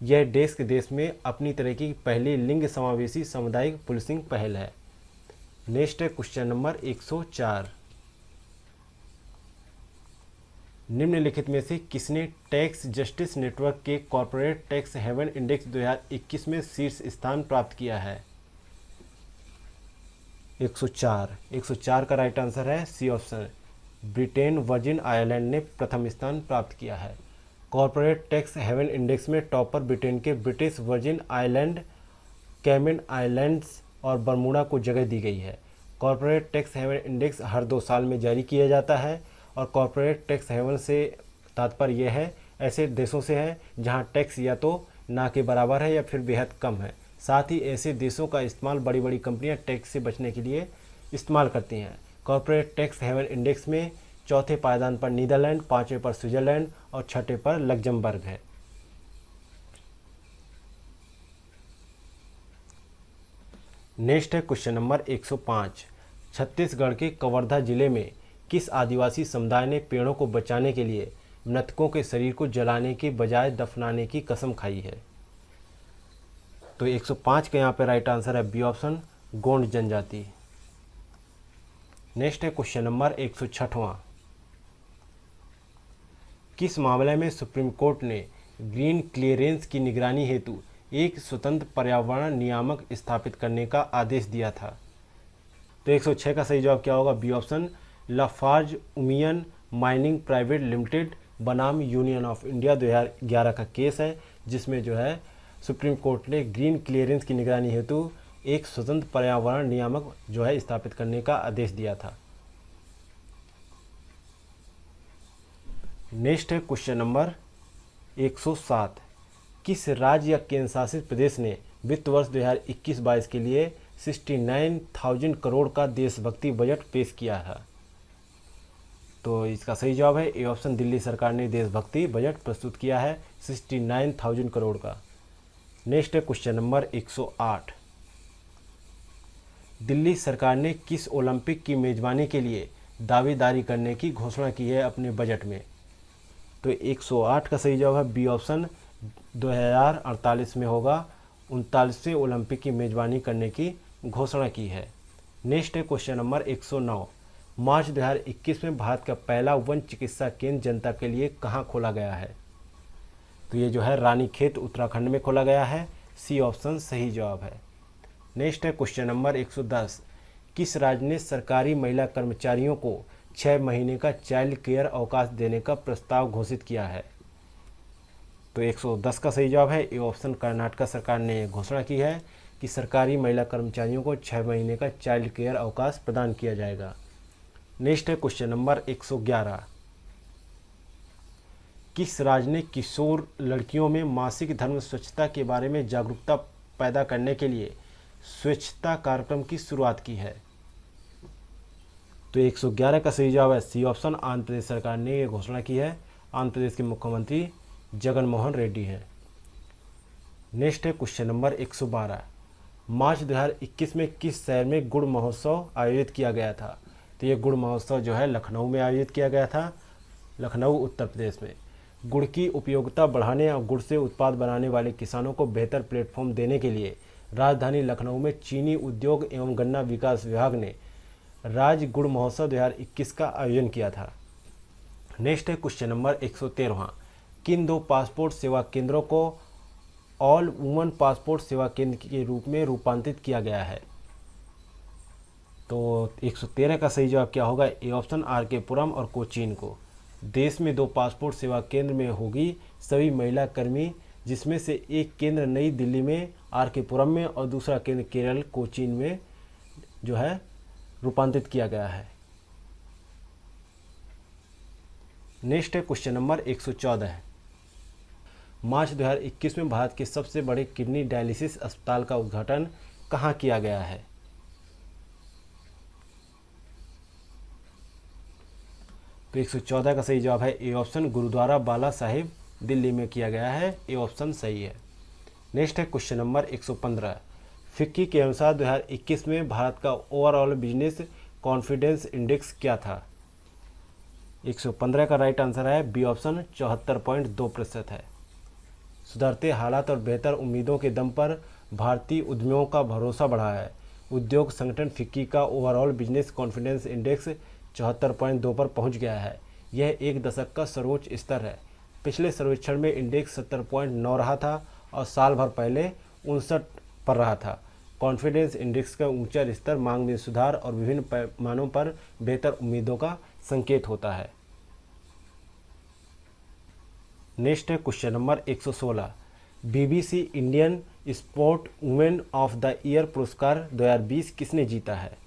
S1: यह डेस्क देश में अपनी तरह की पहली लिंग समावेशी सामुदायिक पुलिसिंग पहल है। नेक्स्ट है क्वेश्चन नंबर 104। निम्नलिखित में से किसने टैक्स जस्टिस नेटवर्क के कॉर्पोरेट टैक्स हेवन इंडेक्स 2021 में शीर्ष स्थान प्राप्त किया है? 104 का राइट आंसर है C option, Britain Virgin Island ने प्रथम स्थान प्राप्त किया है। कॉर्पोरेट टैक्स हेवन इंडेक्स में टॉपर ब्रिटेन के British Virgin Island, Cayman Islands और बरमूडा को जगह दी गई है। कॉर्पोरेट टैक्स हेवन इंडेक्स हर 2 साल में जारी किया जाता है और कॉर्पोरेट टैक्स हेवन से तात्पर्य यह है ऐसे देशों से है जहां टैक्स या तो ना के बराबर है या फिर बेहद कम है। साथ ही ऐसे देशों का इस्तेमाल बड़ी बड़ी कंपनियां टैक्स से बचने के लिए इस्तेमाल करती हैं। कॉर्पोरेट टैक्स हेवन इंडेक्स में चौथे पायदान पर नीदरलैंड, 5वें पर स्विट्जरलैंड और 6ठे पर लग्जमबर्ग है। नेक्स्ट है क्वेश्चन नंबर 105। छत्तीसगढ़ के कवर्धा जिले में किस आदिवासी समुदाय ने पेड़ों को बचाने के लिए मृतकों के शरीर को जलाने के बजाय दफनाने की कसम खाई है? तो 105 का यहाँ पे राइट आंसर है बी ऑप्शन, गोंड जनजाति। नेक्स्ट है क्वेश्चन नंबर 106वां। किस मामले में सुप्रीम कोर्ट ने ग्रीन क्लियरेंस की निगरानी हेतु एक स्वतंत्र पर्यावरण नियामक स्थापित करने का आदेश दिया था? तो 106 का सही जवाब क्या होगा? B option, Lafarge Umiam mining private limited बनाम यूनियन ऑफ इंडिया 2011 का केस है, जिसमें जो है सुप्रीम कोर्ट ने ग्रीन क्लियरेंस की निगरानी हेतु एक स्वतंत्र पर्यावरण नियामक जो है स्थापित करने का आदेश दिया था। नेक्स्ट है क्वेश्चन नंबर 107। किस राज्य या केंद्र शासित प्रदेश ने वित्त वर्ष 2021-22 के लिए 69,000 करोड़ का देशभक्ति बजट पेश किया है? तो इसका सही जवाब है ए ऑप्शन, दिल्ली सरकार ने देशभक्ति बजट प्रस्तुत किया है 69,000 करोड़ का। नेक्स्ट है क्वेश्चन नंबर 108। दिल्ली सरकार ने किस ओलंपिक की मेजबानी के लिए दावेदारी करने की घोषणा की है अपने बजट में? तो 108 का सही जवाब है बी ऑप्शन, 2048 में होगा 39वें ओलंपिक की मेजबानी करने की घोषणा की है। नेक्स्ट है क्वेश्चन नंबर 109। मार्च 2021 में भारत का पहला वन चिकित्सा केंद्र जनता के लिए कहाँ खोला गया है? तो ये जो है रानीखेत उत्तराखंड में खोला गया है। सी ऑप्शन सही जवाब है। नेक्स्ट है क्वेश्चन नंबर 110। किस राज्य ने सरकारी महिला कर्मचारियों को 6 महीने का चाइल्ड केयर अवकाश देने का प्रस्ताव घोषित किया है? तो 110 का सही जवाब है ए ऑप्शन, कर्नाटक सरकार ने घोषणा की है कि सरकारी महिला कर्मचारियों को 6 महीने का चाइल्ड केयर अवकाश प्रदान किया जाएगा। नेक्स्ट है क्वेश्चन नंबर 111। किस राज्य ने किशोर लड़कियों में मासिक धर्म स्वच्छता के बारे में जागरूकता पैदा करने के लिए स्वच्छता कार्यक्रम की शुरुआत की है? तो 111 का सही जवाब है सी ऑप्शन, आंध्र प्रदेश सरकार ने यह घोषणा की है। आंध्र प्रदेश के मुख्यमंत्री जगन मोहन रेड्डी हैं। नेक्स्ट है क्वेश्चन नंबर 112। मार्च 2021 में किस शहर में गुड़ महोत्सव आयोजित किया गया था? तो ये गुड़ महोत्सव जो है लखनऊ में आयोजित किया गया था, लखनऊ उत्तर प्रदेश में। गुड़ की उपयोगिता बढ़ाने और गुड़ से उत्पाद बनाने वाले किसानों को बेहतर प्लेटफॉर्म देने के लिए राजधानी लखनऊ में चीनी उद्योग एवं गन्ना विकास विभाग ने राज्य गुड़ महोत्सव 2021 का आयोजन किया था। नेक्स्ट है क्वेश्चन नंबर 113। किन 2 पासपोर्ट सेवा केंद्रों को ऑल वुमन पासपोर्ट सेवा केंद्र के रूप में रूपांतरित किया गया है? तो 113 का सही जवाब क्या होगा? ए ऑप्शन, आर के पुरम और कोचीन को। देश में 2 पासपोर्ट सेवा केंद्र में होगी सभी महिला कर्मी, जिसमें से एक केंद्र नई दिल्ली में आर के पुरम में और दूसरा केंद्र केरल कोचीन में जो है रूपांतरित किया गया है। नेक्स्ट है क्वेश्चन नंबर 114। मार्च 2021 में भारत के सबसे बड़े किडनी डायलिसिस अस्पताल का उद्घाटन कहाँ किया गया है? तो 114 का सही जवाब है ए ऑप्शन, गुरुद्वारा बाला साहिब दिल्ली में किया गया है। ए ऑप्शन सही है। नेक्स्ट है क्वेश्चन नंबर 115। फिक्की के अनुसार 2021 में भारत का ओवरऑल बिजनेस कॉन्फिडेंस इंडेक्स क्या था? 115 का राइट आंसर है बी ऑप्शन 74.2% है। सुधरते हालात और बेहतर उम्मीदों के दम पर भारतीय उद्यमियों का भरोसा बढ़ा है। उद्योग संगठन फिक्की का ओवरऑल बिजनेस कॉन्फिडेंस इंडेक्स 74.2 पर पहुंच गया है। यह एक दशक का सर्वोच्च स्तर है। पिछले सर्वेक्षण में इंडेक्स 70.9 रहा था और साल भर पहले 59 पर रहा था। कॉन्फिडेंस इंडेक्स का ऊंचा स्तर मांग में सुधार और विभिन्न पैमानों पर बेहतर उम्मीदों का संकेत होता है। नेक्स्ट है question number 116। BBC Indian sport women of the year पुरस्कार 2020 किसने जीता है?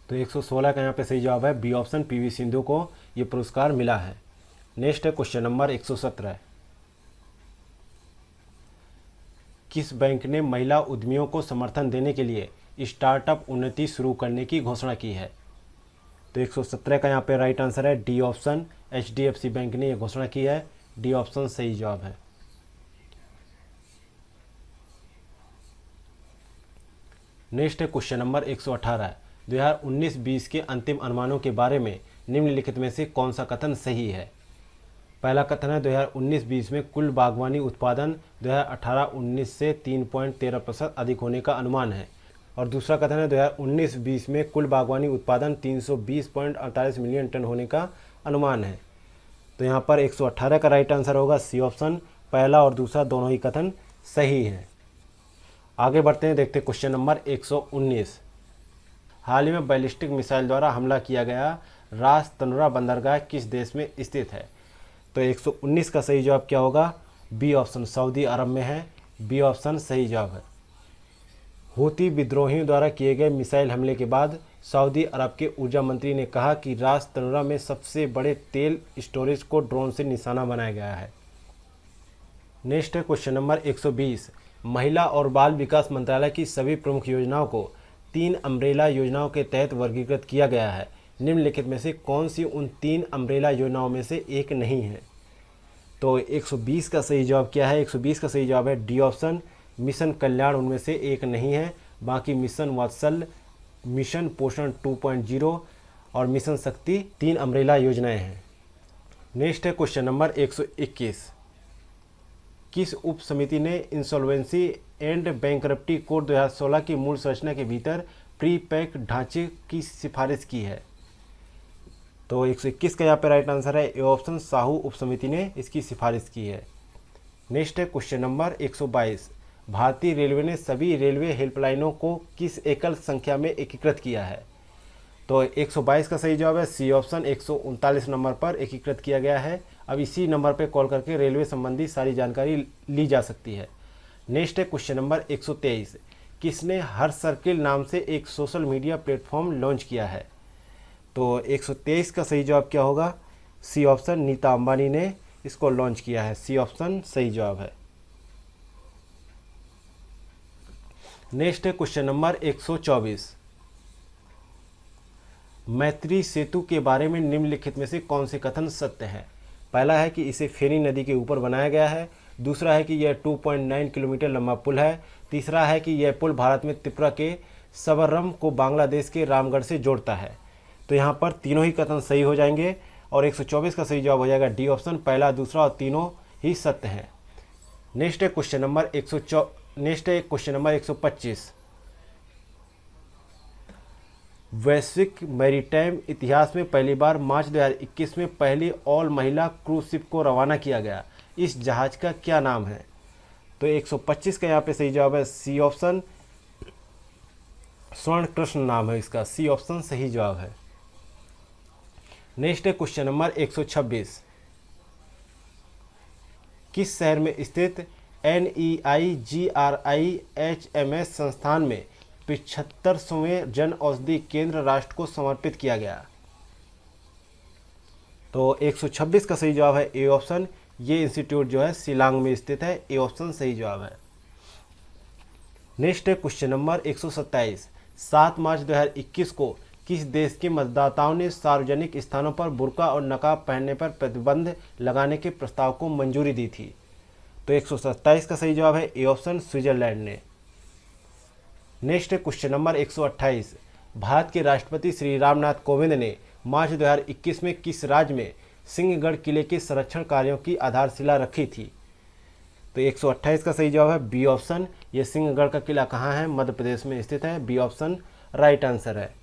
S1: तो 116 का यहाँ पे सही जवाब है बी ऑप्शन पीवी सिंधु को ये पुरस्कार मिला है। नेक्स्ट है क्वेश्चन नंबर 117। किस बैंक ने महिला उद्यमियों को समर्थन देने के लिए स्टार्टअप उन्नति शुरू करने की घोषणा की है? तो 117 का यहाँ पे राइट आंसर है डी ऑप्शन एचडीएफसी बैंक ने यह घोषणा की है। डी ऑप्शन सही जवाब है। नेक्स्ट है क्वेश्चन नंबर 118। 2019-20 के अंतिम अनुमानों के बारे में निम्नलिखित में से कौन सा कथन सही है? पहला कथन है 2019-20 में कुल बागवानी उत्पादन 2018-19 से 3.13% अधिक होने का अनुमान है। और दूसरा कथन है 2019-20 में कुल बागवानी उत्पादन 320.48 मिलियन टन होने का अनुमान है। तो यहाँ पर 118 का राइट आंसर होगा सी ऑप्शन। पहला और दूसरा दोनों ही कथन सही हैं। आगे बढ़ते हैं, देखते हैं क्वेश्चन नंबर 119। हाल ही में बैलिस्टिक मिसाइल द्वारा हमला किया गया रास तनुरा बंदरगाह किस देश में स्थित है? तो 119 का सही जवाब क्या होगा? बी ऑप्शन सऊदी अरब में है। बी ऑप्शन सही जवाब है। हूती विद्रोहियों द्वारा किए गए मिसाइल हमले के बाद सऊदी अरब के ऊर्जा मंत्री ने कहा कि रास तनुरा में सबसे बड़े तेल स्टोरेज को ड्रोन से निशाना बनाया गया है। नेक्स्ट है क्वेश्चन नंबर 120। महिला और बाल विकास मंत्रालय की सभी प्रमुख योजनाओं को 3 अम्ब्रेला योजनाओं के तहत वर्गीकृत किया गया है। निम्नलिखित में से कौन सी उन 3 अम्ब्रेला योजनाओं में से एक नहीं है? तो 120 का सही जवाब क्या है? 120 का सही जवाब है डी ऑप्शन मिशन कल्याण उनमें से एक नहीं है। बाकी मिशन वात्सल्य, मिशन पोषण 2.0 और मिशन शक्ति 3 अम्ब्रेला योजनाएं हैं। नेक्स्ट है क्वेश्चन नंबर 121। किस उप समिति ने इंसॉल्वेंसी एंड बैंकरप्टी कोड 2016 की मूल संरचना के भीतर प्री पैक ढांचे की सिफारिश की है? तो 121 का यहाँ पे राइट आंसर है ए ऑप्शन साहू उप समिति ने इसकी सिफारिश की है। नेक्स्ट है क्वेश्चन नंबर 122। भारतीय रेलवे ने सभी रेलवे हेल्पलाइनों को किस एकल संख्या में एकीकृत किया है? तो 122 का सही जवाब है सी ऑप्शन 139 नंबर पर एकीकृत किया गया है। अब इसी नंबर पर कॉल करके रेलवे संबंधी सारी जानकारी ली जा सकती है। नेक्स्ट है क्वेश्चन नंबर 123। किसने हर सर्किल नाम से एक सोशल मीडिया प्लेटफॉर्म लॉन्च किया है? तो 123 का सही जवाब क्या होगा? सी ऑप्शन नीता अंबानी ने इसको लॉन्च किया है। सी ऑप्शन सही जवाब है। नेक्स्ट है क्वेश्चन नंबर 124। मैत्री सेतु के बारे में निम्नलिखित में से कौन से कथन सत्य हैं? पहला है कि इसे फेनी नदी के ऊपर बनाया गया है। दूसरा है कि यह 2.9 किलोमीटर लंबा पुल है। तीसरा है कि यह पुल भारत में त्रिपुरा के सबरम को बांग्लादेश के रामगढ़ से जोड़ता है। तो यहाँ पर तीनों ही कथन सही हो जाएंगे और 124 का सही जवाब हो जाएगा डी ऑप्शन। पहला दूसरा और तीनों ही सत्य हैं। नेक्स्ट है क्वेश्चन नंबर 125। वैश्विक मैरीटाइम इतिहास में पहली बार मार्च 2021 में पहली ऑल महिला क्रूज शिप को रवाना किया गया। इस जहाज का क्या नाम है? तो 125 का यहाँ पे सही जवाब है सी ऑप्शन स्वर्ण कृष्ण नाम है इसका। सी ऑप्शन सही जवाब है। नेक्स्ट है क्वेश्चन नंबर 126। किस शहर में स्थित NEIGRIHMS संस्थान में 75वें जन औषधि केंद्र राष्ट्र को समर्पित किया गया? तो 126 का सही जवाब है ए ऑप्शन। ये इंस्टीट्यूट जो है शिलांग में स्थित है। ए ऑप्शन सही जवाब है। नेक्स्ट है क्वेश्चन नंबर 127। 7 मार्च 2021 को किस देश के मतदाताओं ने सार्वजनिक स्थानों पर बुर्का और नकाब पहनने पर प्रतिबंध लगाने के प्रस्ताव को मंजूरी दी थी? तो 127 का सही जवाब है ए ऑप्शन स्विट्जरलैंड ने। नेक्स्ट है क्वेश्चन नंबर 128। भारत के राष्ट्रपति श्री रामनाथ कोविंद ने मार्च 2021 में किस राज्य में सिंहगढ़ किले के संरक्षण कार्यों की आधारशिला रखी थी? तो 128 का सही जवाब है बी ऑप्शन। ये सिंहगढ़ का किला कहाँ है? मध्य प्रदेश में स्थित है। बी ऑप्शन राइट आंसर है।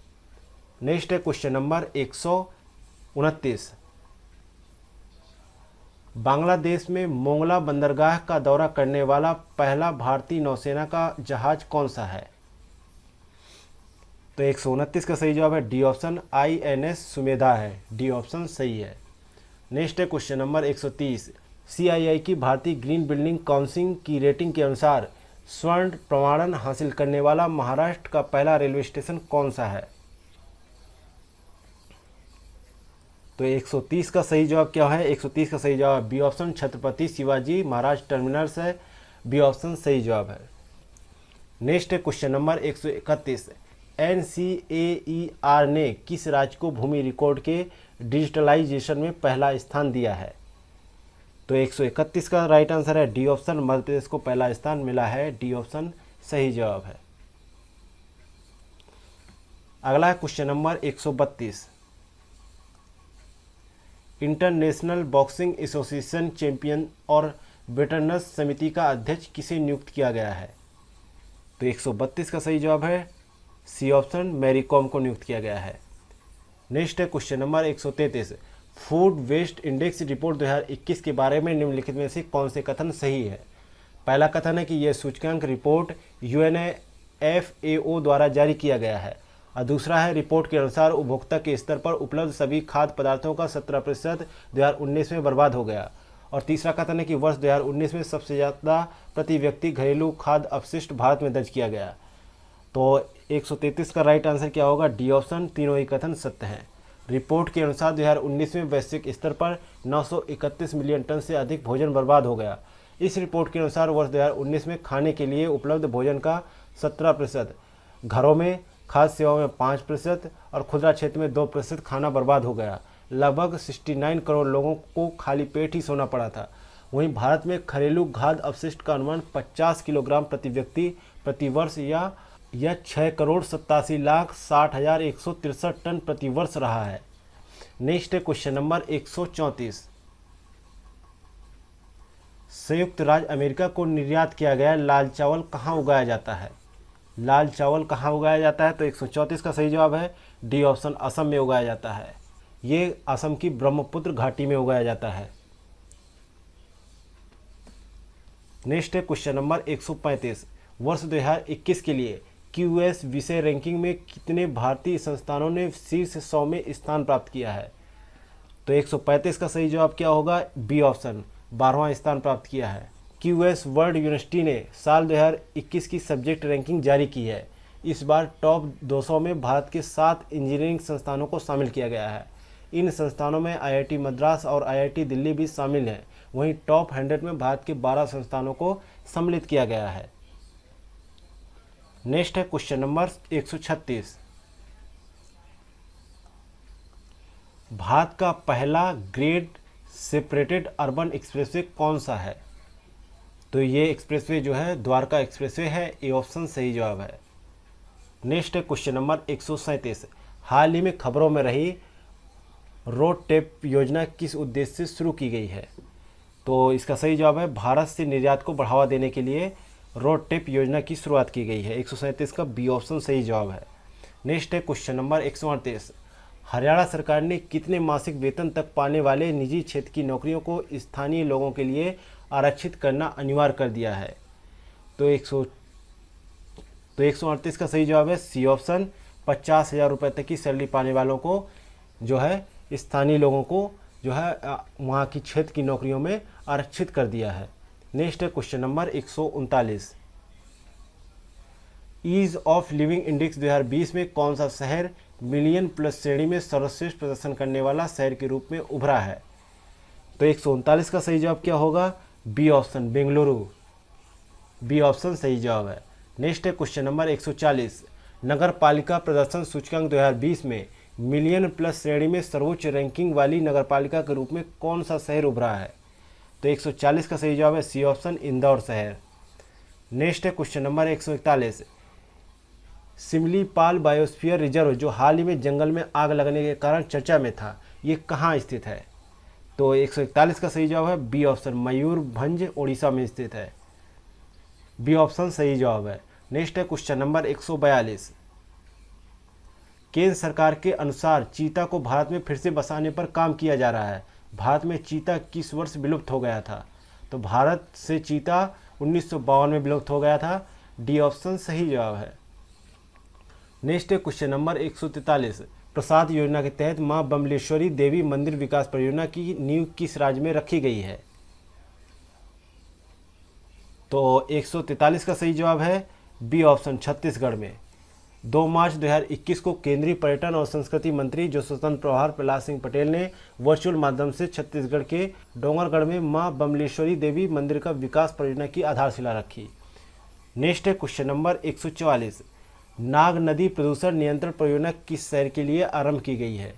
S1: नेक्स्ट है क्वेश्चन नंबर 129। बांग्लादेश में मोंगला बंदरगाह का दौरा करने वाला पहला भारतीय नौसेना का जहाज कौन सा है? तो 129 का सही जवाब है डी ऑप्शन INS सुमेधा है। डी ऑप्शन सही है। नेक्स्ट है क्वेश्चन नंबर 130। CII की भारतीय ग्रीन बिल्डिंग काउंसिल की रेटिंग के अनुसार स्वर्ण प्रमाणन हासिल करने वाला महाराष्ट्र का पहला रेलवे स्टेशन कौन सा है? तो 130 का सही जवाब क्या है? 130 का सही जवाब B option Chhatrapati Shivaji Maharaj terminus है। बी ऑप्शन सही जवाब है। नेक्स्ट है क्वेश्चन नंबर 131। NCAER ने किस राज्य को भूमि रिकॉर्ड के डिजिटलाइजेशन में पहला स्थान दिया है? तो 131 का राइट आंसर है डी ऑप्शन। मध्य प्रदेश को पहला स्थान मिला है। डी ऑप्शन सही जवाब है। अगला है question number 132। International boxing association champion और वेटरनस समिति का अध्यक्ष किसे नियुक्त किया गया है? तो 132 का सही जवाब है सी ऑप्शन मैरी कॉम को नियुक्त किया गया है। नेक्स्ट है question number 133। Food waste index report 2021 के बारे में निम्नलिखित में से कौन से कथन सही है? पहला कथन है कि यह सूचकांक रिपोर्ट UNFAO द्वारा जारी किया गया है, और दूसरा है रिपोर्ट के अनुसार उपभोक्ता के स्तर पर उपलब्ध सभी खाद्य पदार्थों का 17% 2019 में बर्बाद हो गया, और तीसरा कथन है कि वर्ष 2019 में सबसे ज़्यादा प्रति व्यक्ति घरेलू खाद्य अपशिष्ट भारत में दर्ज किया गया। तो 133 का राइट आंसर क्या होगा? D option. तीनों ही कथन सत्य हैं। रिपोर्ट के अनुसार 2019 में वैश्विक स्तर पर 931 मिलियन टन से अधिक भोजन बर्बाद हो गया। इस रिपोर्ट के अनुसार वर्ष 2019 में खाने के लिए उपलब्ध भोजन का 17%, घरों में, खाद्य सेवाओं में 5% और खुदरा क्षेत्र में 2% खाना बर्बाद हो गया। लगभग 69 करोड़ लोगों को खाली पेट ही सोना पड़ा था। वहीं भारत में घरेलू खाद्य अपशिष्ट का अनुमान 50 किलोग्राम प्रति व्यक्ति प्रति वर्ष या 6,87,60,163 टन प्रति वर्ष रहा है। नेक्स्ट है क्वेश्चन नंबर 134। संयुक्त राज्य अमेरिका को निर्यात किया गया लाल चावल कहाँ उगाया जाता है? लाल चावल कहाँ उगाया जाता है? तो 134 का सही जवाब है डी ऑप्शन असम में उगाया जाता है। ये असम की ब्रह्मपुत्र घाटी में उगाया जाता है। नेक्स्ट है क्वेश्चन नंबर 135। वर्ष 2021 के लिए QS विषय रैंकिंग में कितने भारतीय संस्थानों ने शीर्ष 100 में स्थान प्राप्त किया है? तो 135 का सही जवाब क्या होगा? बी ऑप्शन 12वां स्थान प्राप्त किया है। QS वर्ल्ड यूनिवर्सिटी ने साल 2021 की सब्जेक्ट रैंकिंग जारी की है। इस बार टॉप 200 में भारत के 7 इंजीनियरिंग संस्थानों को शामिल किया गया है। इन संस्थानों में IIT मद्रास और IIT दिल्ली भी शामिल हैं। वहीं टॉप 100 में भारत के 12 संस्थानों को सम्मिलित किया गया है। नेक्स्ट है क्वेश्चन नंबर 136। भारत का पहला ग्रेड सेपरेटेड अर्बन एक्सप्रेसवे कौन सा है? तो ये एक्सप्रेसवे जो है द्वारका एक्सप्रेसवे है। ए ऑप्शन सही जवाब है। नेक्स्ट है क्वेश्चन नंबर 137। हाल ही में खबरों में रही रोड टेप योजना किस उद्देश्य से शुरू की गई है? तो इसका सही जवाब है भारत से निर्यात को बढ़ावा देने के लिए रोड टेप योजना की शुरुआत की गई है। 137 का बी ऑप्शन सही जवाब है। नेक्स्ट है क्वेश्चन नंबर 138। हरियाणा सरकार ने कितने मासिक वेतन तक पाने वाले निजी क्षेत्र की नौकरियों को स्थानीय लोगों के लिए आरक्षित करना अनिवार्य कर दिया है? तो 138 का सही जवाब है सी ऑप्शन। 50,000 रुपये तक की सैलरी पाने वालों को जो है स्थानीय लोगों को जो है वहाँ की क्षेत्र की नौकरियों में आरक्षित कर दिया है। नेक्स्ट है question number 139। Ease of living index 2020 में कौन सा शहर मिलियन प्लस श्रेणी में सर्वश्रेष्ठ प्रदर्शन करने वाला शहर के रूप में उभरा है? तो 139 का सही जवाब क्या होगा? B option Bengaluru. B option सही जवाब है। नेक्स्ट है क्वेश्चन नंबर 140। नगर पालिका प्रदर्शन सूचकांक 2020 में मिलियन प्लस श्रेणी में सर्वोच्च रैंकिंग वाली नगर पालिका के रूप में कौन सा शहर उभरा है? तो 140 का सही जवाब है सी ऑप्शन इंदौर शहर। नेक्स्ट है question number 141। Similipal biosphere reserve जो हाल ही में जंगल में आग लगने के कारण चर्चा में था, ये कहाँ स्थित है? तो 141 का सही जवाब है बी ऑप्शन, मयूरभंज उड़ीसा में स्थित है। बी ऑप्शन सही जवाब है। नेक्स्ट है क्वेश्चन नंबर 142। केंद्र सरकार के अनुसार चीता को भारत में फिर से बसाने पर काम किया जा रहा है। भारत में चीता किस वर्ष विलुप्त हो गया था? तो भारत से चीता 1952 में विलुप्त हो गया था। डी ऑप्शन सही जवाब है। नेक्स्ट है क्वेश्चन नंबर 143। प्रसाद योजना के तहत मां बमलेश्वरी देवी मंदिर विकास परियोजना की नींव किस राज्य में रखी गई है? तो 143 का सही जवाब है बी ऑप्शन, छत्तीसगढ़ में। 2 मार्च 2021 को केंद्रीय पर्यटन और संस्कृति मंत्री जो स्वतंत्र प्रभार प्रहलाद सिंह पटेल ने वर्चुअल माध्यम से छत्तीसगढ़ के डोंगरगढ़ में मां बमलेश्वरी देवी मंदिर का विकास परियोजना की आधारशिला रखी। नेक्स्ट है क्वेश्चन नंबर 144। नाग नदी प्रदूषण नियंत्रण परियोजना किस शहर के लिए आरंभ की गई है?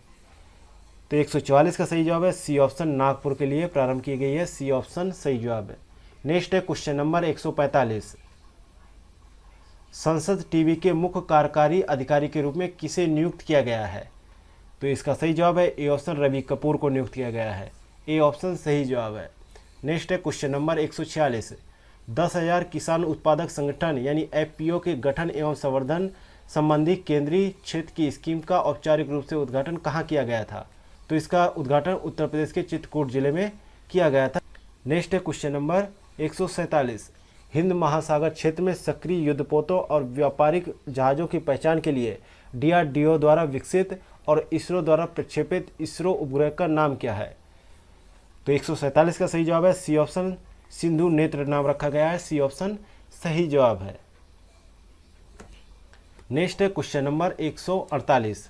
S1: तो 144 का सही जवाब है सी ऑप्शन, नागपुर के लिए प्रारंभ की गई है। सी ऑप्शन सही जवाब है। नेक्स्ट है क्वेश्चन नंबर 145। संसद टीवी के मुख्य कार्यकारी अधिकारी के रूप में किसे नियुक्त किया गया है? तो इसका सही जवाब है ए ऑप्शन, रवि कपूर को नियुक्त किया गया है। ए ऑप्शन सही जवाब है। नेक्स्ट है क्वेश्चन नंबर 146। 10,000 किसान उत्पादक संगठन यानी एफपीओ के गठन एवं संवर्धन संबंधी केंद्रीय क्षेत्र की स्कीम का औपचारिक रूप से उद्घाटन कहाँ किया गया था? तो इसका उद्घाटन उत्तर प्रदेश के चित्रकूट जिले में किया गया था। नेक्स्ट है क्वेश्चन नंबर 147। हिंद महासागर क्षेत्र में सक्रिय युद्धपोतों और व्यापारिक जहाज़ों की पहचान के लिए डीआरडीओ द्वारा विकसित और इसरो द्वारा प्रक्षेपित इसरो उपग्रह का नाम क्या है? तो 147 का सही जवाब है सी ऑप्शन, सिंधु नेत्र नाम रखा गया है। सी ऑप्शन सही जवाब है। नेक्स्ट है क्वेश्चन नंबर 148।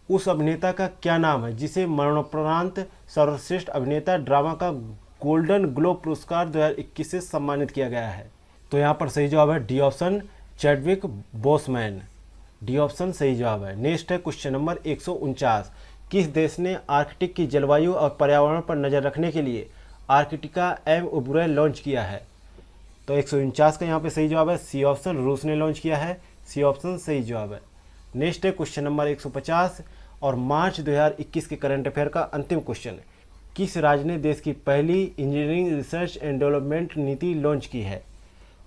S1: उस अभिनेता का क्या नाम है जिसे मरणोपरांत सर्वश्रेष्ठ अभिनेता ड्रामा का गोल्डन ग्लोब पुरस्कार 2021 से सम्मानित किया गया है? तो यहाँ पर सही जवाब है D option, Chadwick Boseman. D option सही जवाब है। नेक्स्ट है क्वेश्चन नंबर 149। किस देश ने आर्कटिक की जलवायु और पर्यावरण पर नज़र रखने के लिए आर्कटिका एम उपग्रह लॉन्च किया है? तो 149 का यहाँ पे सही जवाब है सी ऑप्शन, रूस ने लॉन्च किया है। सी ऑप्शन सही जवाब है। नेक्स्ट है क्वेश्चन नंबर 150 और मार्च 2021 के करंट अफेयर का अंतिम क्वेश्चन। किस राज्य ने देश की पहली इंजीनियरिंग रिसर्च एंड डेवलपमेंट नीति लॉन्च की है?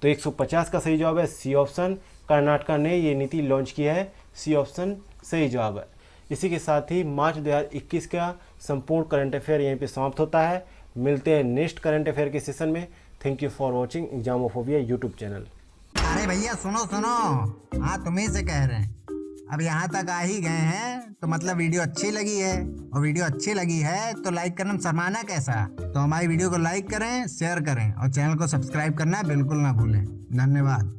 S1: तो 150 का सही जवाब है सी ऑप्शन, कर्नाटका ने ये नीति लॉन्च की है। सी ऑप्शन सही जवाब है। इसी के साथ ही मार्च 2021 का संपूर्ण करंट अफेयर यहीं पे समाप्त होता है। मिलते हैं नेक्स्ट करंट अफेयर के सेशन में। Thank you for watching Examophobia YouTube channel.
S2: अरे भैया सुनो सुनो, हाँ तुम्ही से कह रहे हैं। अब यहाँ तक आ ही गए हैं तो मतलब वीडियो अच्छी लगी है, और वीडियो अच्छी लगी है तो लाइक करना शर्माना कैसा? तो हमारी वीडियो को लाइक करें, शेयर करें और चैनल को सब्सक्राइब करना बिल्कुल ना भूलें। धन्यवाद।